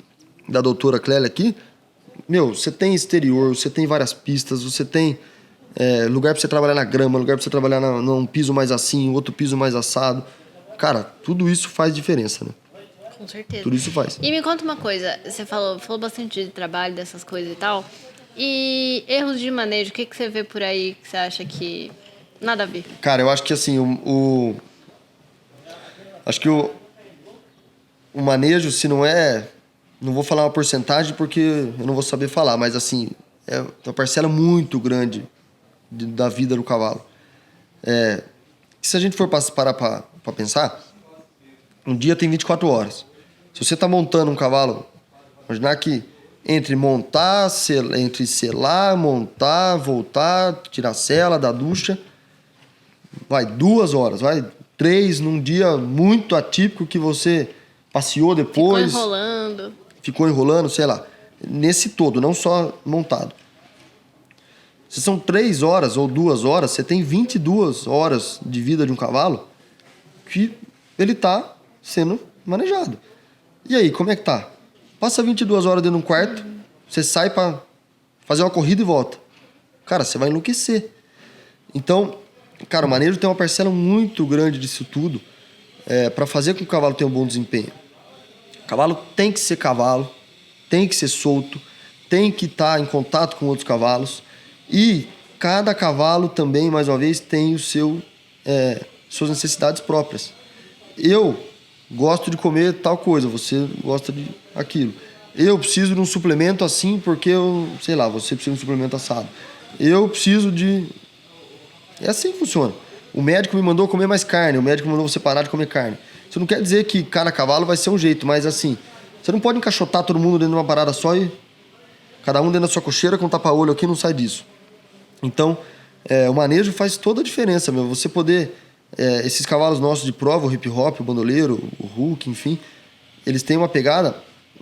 da doutora Clélia aqui, você tem exterior, você tem várias pistas, você tem lugar pra você trabalhar na grama, lugar pra você trabalhar num piso mais assim, outro piso mais assado. Cara, tudo isso faz diferença, né? Com certeza. Tudo isso faz. E me conta uma coisa, você falou bastante de trabalho, dessas coisas e tal. E erros de manejo, o que você vê por aí que você acha que nada a ver? Cara, eu acho que assim, acho que o manejo, se não é... Não vou falar uma porcentagem porque eu não vou saber falar, mas assim, é uma parcela muito grande da vida do cavalo. Se a gente for parar para pensar, um dia tem 24 horas. Se você está montando um cavalo, imaginar que entre selar, montar, voltar, tirar a sela, dar ducha, vai 2 horas, vai 3 num dia muito atípico que você passeou depois. Ficou enrolando, sei lá. Nesse todo, não só montado. Se são 3 horas ou 2 horas, você tem 22 horas de vida de um cavalo que ele está sendo manejado. E aí, como é que tá? Passa 22 horas dentro de um quarto, você sai para fazer uma corrida e volta. Cara, você vai enlouquecer. Então, cara, o manejo tem uma parcela muito grande disso tudo para fazer com que o cavalo tenha um bom desempenho. O cavalo tem que ser cavalo, tem que ser solto, tem que estar em contato com outros cavalos. E cada cavalo também, mais uma vez, tem suas necessidades próprias. Eu gosto de comer tal coisa, você gosta de aquilo. Eu preciso de um suplemento assim porque você precisa de um suplemento assado. Eu preciso de... É assim que funciona. O médico me mandou comer mais carne, o médico mandou você parar de comer carne. Isso não quer dizer que cada cavalo vai ser um jeito, mas assim, você não pode encaixotar todo mundo dentro de uma parada só e cada um dentro da sua cocheira com um tapa-olho aqui não sai disso. Então, o manejo faz toda a diferença, meu. Você poder esses cavalos nossos de prova, o hip hop, o bandoleiro, o Hulk, enfim, eles têm uma pegada,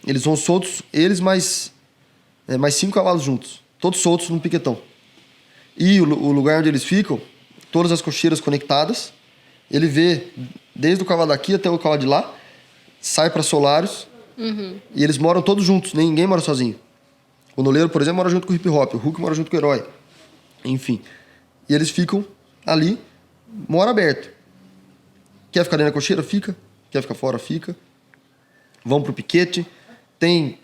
eles vão soltos, eles mais 5 cavalos juntos, todos soltos num piquetão. E o lugar onde eles ficam, todas as cocheiras conectadas, ele vê desde o cavalo daqui até o cavalo de lá, sai para solários, e eles moram todos juntos, ninguém mora sozinho. O bandoleiro, por exemplo, mora junto com o hip hop, o Hulk mora junto com o herói, enfim. E eles ficam ali, mora aberto. Quer ficar dentro da cocheira? Fica. Quer ficar fora? Fica. Vão pro piquete. Tem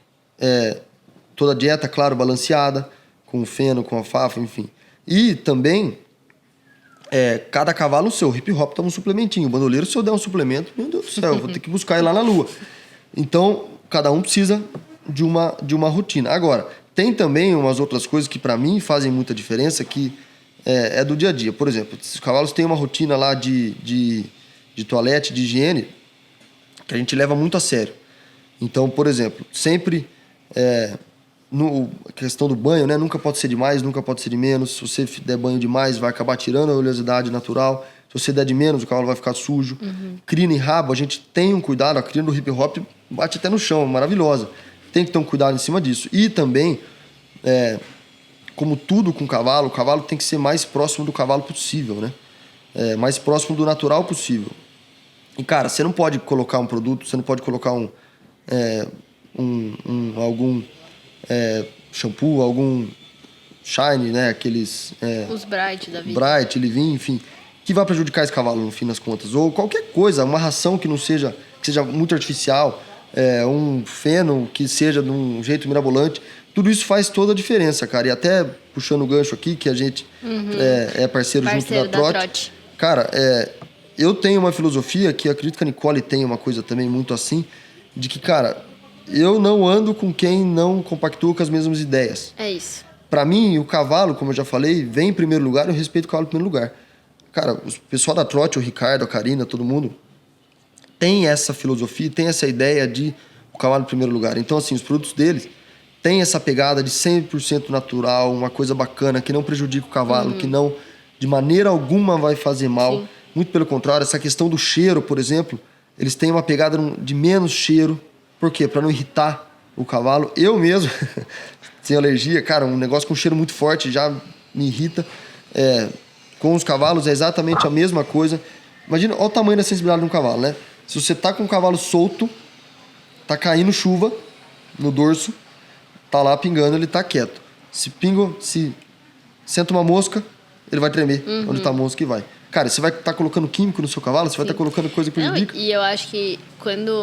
toda a dieta, claro, balanceada, com feno, com alfafa, enfim. E também, cada cavalo o seu. O hip hop toma um suplementinho. O bandoleiro, se eu der um suplemento, meu Deus do céu, eu vou ter que buscar ele lá na lua. Então, cada um precisa de uma rotina. Agora, tem também umas outras coisas que para mim fazem muita diferença, que é do dia a dia. Por exemplo, os cavalos têm uma rotina lá de toalete, de higiene, que a gente leva muito a sério. Então, por exemplo, sempre a questão do banho, né? Nunca pode ser de mais, nunca pode ser de menos. Se você der banho demais, vai acabar tirando a oleosidade natural. Se você der de menos, o cavalo vai ficar sujo. Crina e rabo, a gente tem um cuidado. A crina do hip hop bate até no chão, é maravilhosa. Tem que ter um cuidado em cima disso. E também, como tudo com o cavalo tem que ser mais próximo do cavalo possível, né? Mais próximo do natural possível. E, cara, você não pode colocar um produto, você não pode colocar algum shampoo, algum shine, né? Aqueles... Os Bright da vida. Bright, Livin, enfim, que vai prejudicar esse cavalo no fim das contas. Ou qualquer coisa, uma ração que seja muito artificial, um feno que seja de um jeito mirabolante. Tudo isso faz toda a diferença, cara. E até puxando o gancho aqui, que a gente é parceiro junto da Trote. Cara, eu tenho uma filosofia que eu acredito que a Nicole tem uma coisa também muito assim, de que, cara, eu não ando com quem não compactua com as mesmas ideias. É isso. Pra mim, o cavalo, como eu já falei, vem em primeiro lugar, eu respeito o cavalo em primeiro lugar. Cara, o pessoal da Trote, o Ricardo, a Karina, todo mundo, tem essa filosofia, tem essa ideia de o cavalo em primeiro lugar. Então, assim, os produtos deles têm essa pegada de 100% natural, uma coisa bacana, que não prejudica o cavalo, que não, de maneira alguma, vai fazer mal. Sim. Muito pelo contrário, essa questão do cheiro, por exemplo, eles têm uma pegada de menos cheiro. Por quê? Para não irritar o cavalo. Eu mesmo, sem alergia, cara, um negócio com cheiro muito forte já me irrita. Com os cavalos é exatamente a mesma coisa. Imagina, olha o tamanho da sensibilidade de um cavalo, né? Se você tá com um cavalo solto, tá caindo chuva no dorso, tá lá pingando, ele tá quieto. Se senta uma mosca, ele vai tremer onde tá a mosca e vai. Cara, você vai estar colocando químico no seu cavalo, você vai estar colocando coisa que prejudica. E eu acho que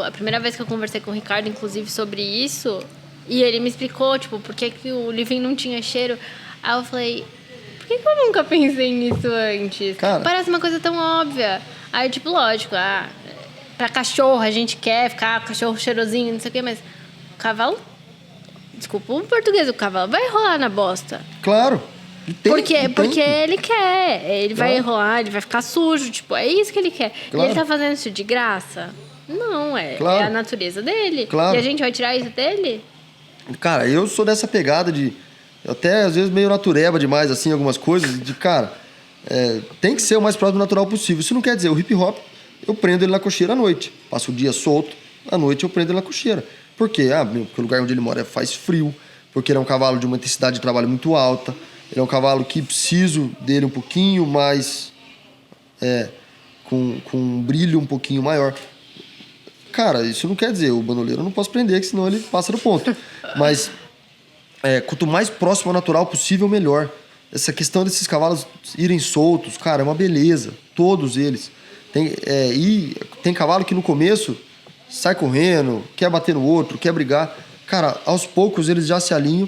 a primeira vez que eu conversei com o Ricardo, inclusive, sobre isso, e ele me explicou, tipo, por que o Livin não tinha cheiro. Aí eu falei, por que eu nunca pensei nisso antes? Cara, parece uma coisa tão óbvia. Aí, tipo, lógico, pra cachorro a gente quer ficar cachorro cheirosinho, não sei o quê, mas o cavalo, desculpa o português, o cavalo vai rolar na bosta. Claro. Porque ele quer. Ele vai enrolar, ele vai ficar sujo. Tipo, é isso que ele quer. Claro. E ele tá fazendo isso de graça? Não, é a natureza dele. Claro. E a gente vai tirar isso dele? Cara, eu sou dessa pegada de... Até, às vezes, meio natureba demais, assim, algumas coisas. De, cara, tem que ser o mais próximo do natural possível. Isso não quer dizer, o hip hop, eu prendo ele na cocheira à noite. Passo o dia solto, à noite eu prendo ele na cocheira. Por quê? Porque o lugar onde ele mora faz frio. Porque ele é um cavalo de uma intensidade de trabalho muito alta. Ele é um cavalo que preciso dele um pouquinho mais... com um brilho um pouquinho maior. Cara, isso não quer dizer, o bandoleiro eu não posso prender, que senão ele passa do ponto. Mas, quanto mais próximo ao natural possível, melhor. Essa questão desses cavalos irem soltos, cara, é uma beleza. Todos eles. E tem cavalo que no começo sai correndo, quer bater no outro, quer brigar. Cara, aos poucos eles já se alinham.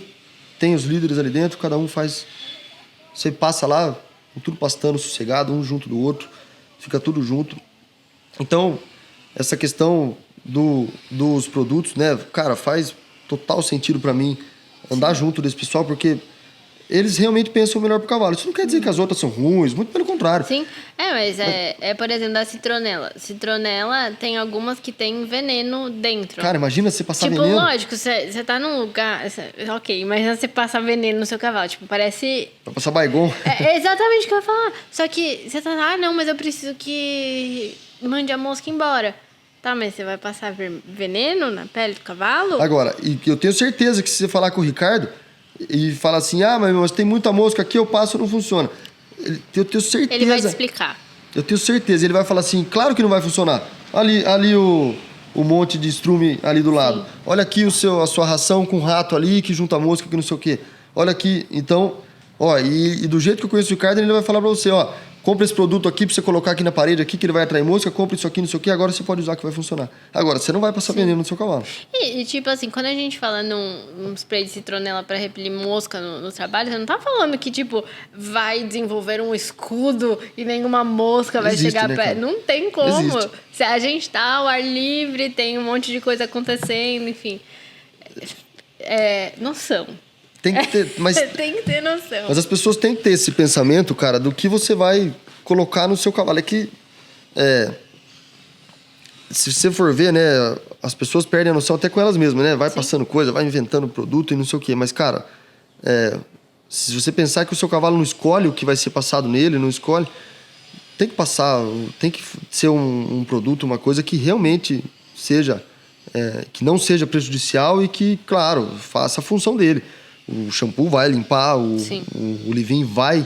Tem os líderes ali dentro, cada um faz... Você passa lá, tudo pastando sossegado, um junto do outro, fica tudo junto. Então, essa questão dos produtos, né? Cara, faz total sentido para mim andar junto desse pessoal, porque eles realmente pensam o melhor pro cavalo. Isso não quer dizer que as outras são ruins, muito pelo contrário. Sim, mas por exemplo, da citronela. Citronela tem algumas que tem veneno dentro. Cara, imagina você passar tipo, veneno. lógico, você tá num lugar... Ok, imagina você passar veneno no seu cavalo. Tipo, parece... Pra passar Baygon. É exatamente o que eu ia falar. Só que você tá... não, mas eu preciso que mande a mosca embora. Tá, mas você vai passar veneno na pele do cavalo? Agora, e eu tenho certeza que se você falar com o Ricardo e falar assim, mas tem muita mosca aqui, eu passo, não funciona. Eu tenho certeza. Ele vai te explicar. Eu tenho certeza. Ele vai falar assim, claro que não vai funcionar. Ali o monte de estrume ali do lado. Sim. Olha aqui a sua ração com rato ali, que junta mosca, que não sei o quê. Olha aqui, então... e do jeito que eu conheço o Ricardo, ele vai falar pra você, compra esse produto aqui pra você colocar aqui na parede aqui, que ele vai atrair mosca, compra isso aqui, não sei o quê, agora você pode usar que vai funcionar. Agora, você não vai passar veneno no seu cavalo. E tipo assim, quando a gente fala num spray de citronela pra repelir mosca no trabalho, você não tá falando que, tipo, vai desenvolver um escudo e nenhuma mosca vai chegar perto. Cara? Não tem como. Existe. Se a gente tá ao ar livre, tem um monte de coisa acontecendo, enfim. Noção. Tem que ter, mas tem que ter noção. Mas as pessoas têm que ter esse pensamento, cara, do que você vai colocar no seu cavalo. É que, se você for ver, né, as pessoas perdem a noção até com elas mesmas, né? Vai passando coisa, vai inventando produto e não sei o quê. Mas, cara, se você pensar que o seu cavalo não escolhe o que vai ser passado nele, não escolhe, tem que passar, tem que ser um produto, uma coisa que realmente seja, que não seja prejudicial e que, claro, faça a função dele. O shampoo vai limpar, o leave-in vai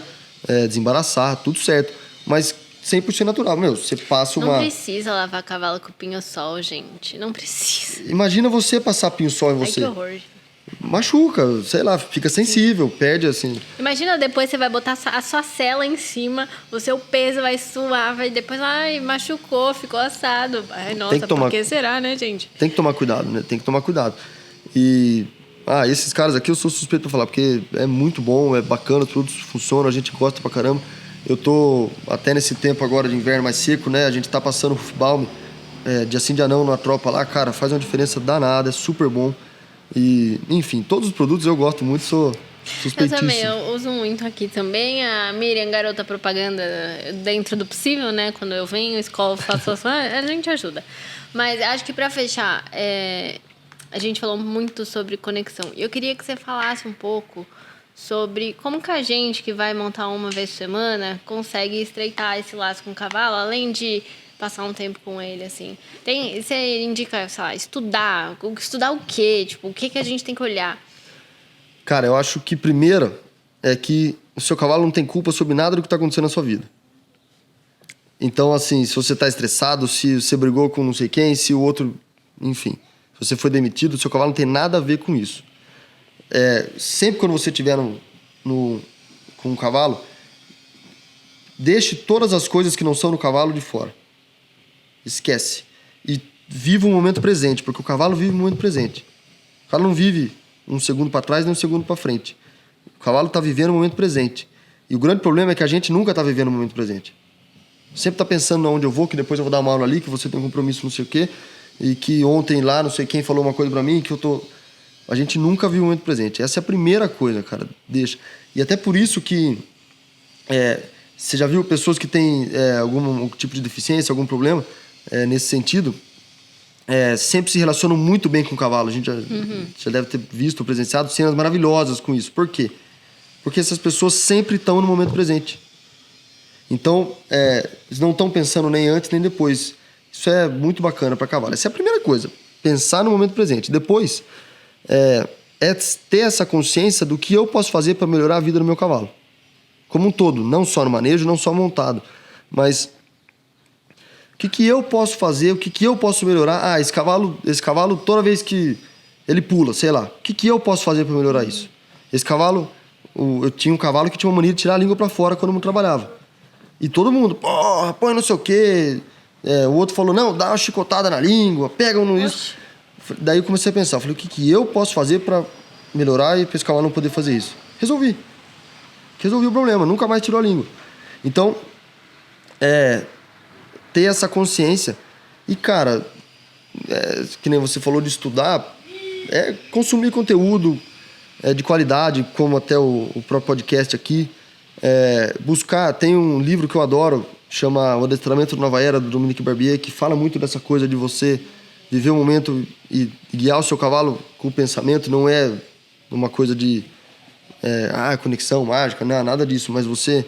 desembaraçar, tudo certo. Mas 100% natural. Você passa Não precisa lavar cavalo com pinho-sol, gente. Não precisa. Imagina você passar pinho-sol em você. Ai, que horror. Machuca, sei lá, fica sensível, perde assim. Imagina depois você vai botar a sua sela em cima, o seu peso vai suar, vai depois, machucou, ficou assado. Ai, nossa, por que será, né, gente? Tem que tomar cuidado, né? Tem que tomar cuidado. E... esses caras aqui eu sou suspeito pra falar, porque é muito bom, é bacana, tudo funciona, a gente gosta pra caramba. Eu tô até nesse tempo agora de inverno mais seco, né? A gente tá passando Hufbalm, dia sim, dia não, na tropa lá, cara, faz uma diferença danada, é super bom. E, enfim, todos os produtos eu gosto muito, sou suspeitíssimo. Eu também, eu uso muito aqui também. A Miriam, garota propaganda dentro do possível, né? Quando eu venho, escovo, faço a gente ajuda. Mas acho que pra fechar, a gente falou muito sobre conexão. E eu queria que você falasse um pouco sobre como que a gente que vai montar uma vez por semana consegue estreitar esse laço com o cavalo, além de passar um tempo com ele, assim. Você indica, sei lá, estudar o quê? Tipo, o que a gente tem que olhar? Cara, eu acho que primeiro é que o seu cavalo não tem culpa sobre nada do que está acontecendo na sua vida. Então, assim, se você está estressado, se você brigou com não sei quem, se o outro... Enfim, se você foi demitido, o seu cavalo não tem nada a ver com isso. Sempre quando você estiver com um cavalo, deixe todas as coisas que não são no cavalo de fora. Esquece. E viva o momento presente, porque o cavalo vive o momento presente. O cavalo não vive um segundo para trás nem um segundo para frente. O cavalo está vivendo o momento presente. E o grande problema é que a gente nunca está vivendo o momento presente. Sempre está pensando onde eu vou, que depois eu vou dar uma aula ali, que você tem um compromisso não sei o quê, e que ontem lá não sei quem falou uma coisa para mim, que eu tô... A gente nunca viu o momento presente. Essa é a primeira coisa, cara. Deixa. E até por isso que... você já viu pessoas que têm algum tipo de deficiência, algum problema nesse sentido, sempre se relacionam muito bem com o cavalo. A gente já deve ter visto, presenciado cenas maravilhosas com isso. Por quê? Porque essas pessoas sempre estão no momento presente. Então, eles não estão pensando nem antes nem depois. Isso é muito bacana para cavalo. Essa é a primeira coisa. Pensar no momento presente. Depois, ter essa consciência do que eu posso fazer para melhorar a vida do meu cavalo. Como um todo. Não só no manejo, não só montado. Mas o que eu posso fazer? O que eu posso melhorar? Esse cavalo, toda vez que ele pula, sei lá. O que eu posso fazer para melhorar isso? Esse cavalo... Eu tinha um cavalo que tinha uma mania de tirar a língua para fora quando eu não trabalhava. E todo mundo, porra, põe não sei o quê. O outro falou, não, dá uma chicotada na língua, pega um no isso. Daí eu comecei a pensar, falei, o que eu posso fazer para melhorar e para esse cavalo não poder fazer isso? Resolvi o problema, nunca mais tirou a língua. Então, ter essa consciência. E, cara, que nem você falou de estudar, consumir conteúdo, de qualidade, como até o próprio podcast aqui. Buscar, tem um livro que eu adoro, chama O Adestramento da Nova Era, do Dominique Barbier, que fala muito dessa coisa de você viver o momento e guiar o seu cavalo com o pensamento. Não é uma coisa de conexão mágica, não, nada disso, mas você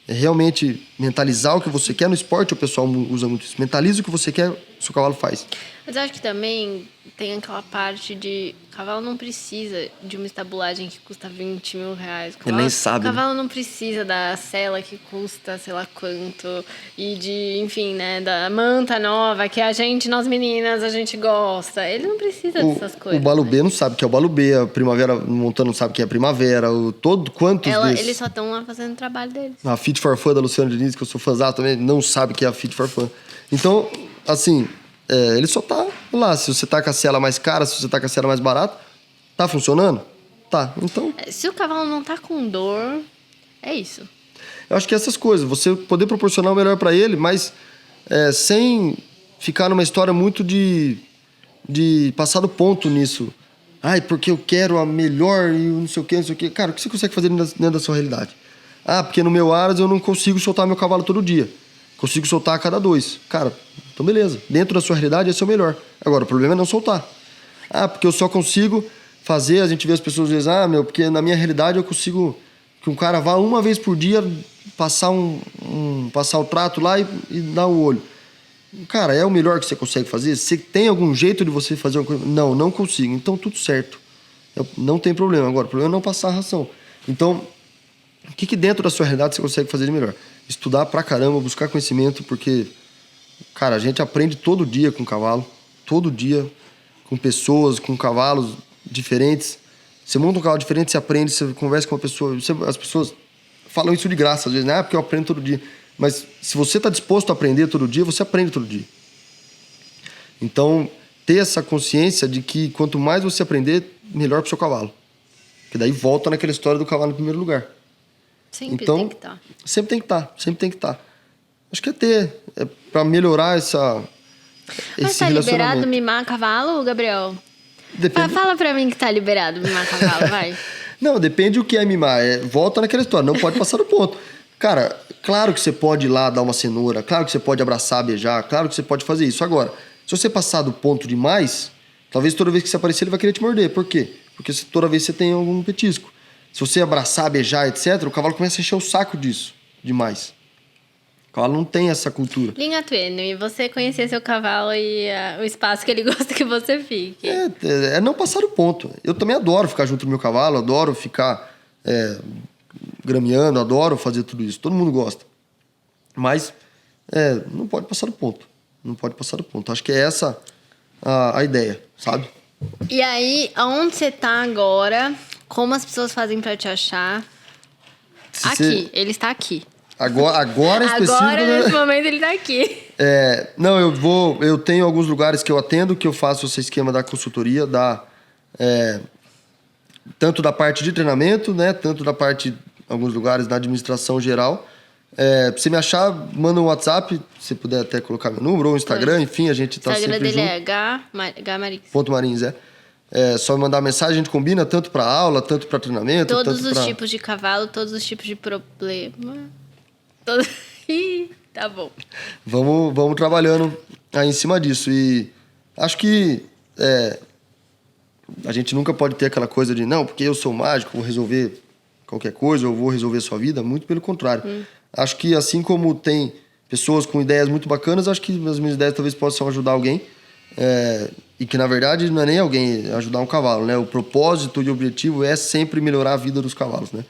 realmente mentalizar o que você quer. No esporte o pessoal usa muito isso, mentaliza o que você quer, o seu cavalo faz. Mas eu acho que também tem aquela parte de... O cavalo não precisa de uma estabulagem que custa 20 mil reais. Ele nem sabe. O cavalo não precisa da sela que custa sei lá quanto. E de, enfim, né, da manta nova que nós meninas, a gente gosta. Ele não precisa dessas coisas. O Balubê não sabe o que é o Balubê, a Primavera Montana não sabe o que é a Primavera. Eles só estão lá fazendo o trabalho deles. A Fit for Fun da Luciana Diniz, que eu sou fãzão também, não sabe o que é a Fit for Fun. Então, assim... ele só tá lá. Se você tá com a sela mais cara, se você tá com a sela mais barata, tá funcionando? Tá. Então. Se o cavalo não tá com dor, é isso. Eu acho que essas coisas, você poder proporcionar o melhor para ele, mas sem ficar numa história muito de passar do ponto nisso. Ai, porque eu quero a melhor e não sei o que, não sei o que. Cara, o que você consegue fazer dentro da sua realidade? Ah, porque no meu Aras eu não consigo soltar meu cavalo todo dia. Consigo soltar a cada 2. Cara, então beleza. Dentro da sua realidade, esse é o melhor. Agora, o problema é não soltar. Ah, porque eu só consigo fazer... A gente vê as pessoas dizendo, porque na minha realidade eu consigo... Que um cara vá uma vez por dia passar passar o trato lá e dar o olho. Cara, é o melhor que você consegue fazer? Você tem algum jeito de você fazer uma coisa? Não consigo. Então, tudo certo. Não tem problema. Agora, o problema é não passar a ração. Então, o que dentro da sua realidade você consegue fazer de melhor? Estudar pra caramba, buscar conhecimento, porque, cara, a gente aprende todo dia com cavalo, todo dia, com pessoas, com cavalos diferentes. Você monta um cavalo diferente, você aprende, você conversa com uma pessoa, as pessoas falam isso de graça, às vezes, né? Porque eu aprendo todo dia. Mas se você está disposto a aprender todo dia, você aprende todo dia. Então, ter essa consciência de que quanto mais você aprender, melhor pro seu cavalo. Porque daí volta naquela história do cavalo em primeiro lugar. Sempre então, tem que estar. Sempre tem que estar. Acho que para melhorar esse Mas tá liberado mimar cavalo, Gabriel? Depende... Fala pra mim que tá liberado mimar cavalo, vai. Não, depende do que é mimar. Volta naquela história, não pode passar do ponto. Cara, claro que você pode ir lá dar uma cenoura, claro que você pode abraçar, beijar, claro que você pode fazer isso. Agora, se você passar do ponto demais, talvez toda vez que você aparecer ele vai querer te morder. Por quê? Porque toda vez você tem algum petisco. Se você abraçar, beijar, etc., o cavalo começa a encher o saco disso, demais. O cavalo não tem essa cultura. Linha tênue, você conhecer seu cavalo e o espaço que ele gosta que você fique. É não passar do ponto. Eu também adoro ficar junto do meu cavalo, adoro ficar grameando, adoro fazer tudo isso. Todo mundo gosta. Mas não pode passar do ponto. Não pode passar do ponto. Acho que é essa a ideia, sabe? E aí, aonde você tá agora? Como as pessoas fazem pra te achar? Ele está aqui. Agora específico... Agora, nesse momento, ele tá aqui. Eu tenho alguns lugares que eu atendo, que eu faço esse esquema da consultoria, tanto da parte de treinamento, né? Tanto da parte, em alguns lugares, da administração geral. Pra você me achar, manda um WhatsApp, se puder até colocar meu número, ou Instagram, enfim, a gente tá sempre junto. O Instagram dele é H-Marins. .Marins, só me mandar mensagem, a gente combina tanto para aula, tanto para treinamento. Todos os tipos de cavalo, todos os tipos de problema. Tá bom. Vamos trabalhando aí em cima disso. E acho que a gente nunca pode ter aquela coisa de não, porque eu sou mágico, vou resolver qualquer coisa, eu vou resolver a sua vida. Muito pelo contrário. Acho que assim como tem pessoas com ideias muito bacanas, acho que as minhas ideias talvez possam ajudar alguém. E que, na verdade, não é nem alguém ajudar um cavalo, né? O propósito e o objetivo é sempre melhorar a vida dos cavalos, né?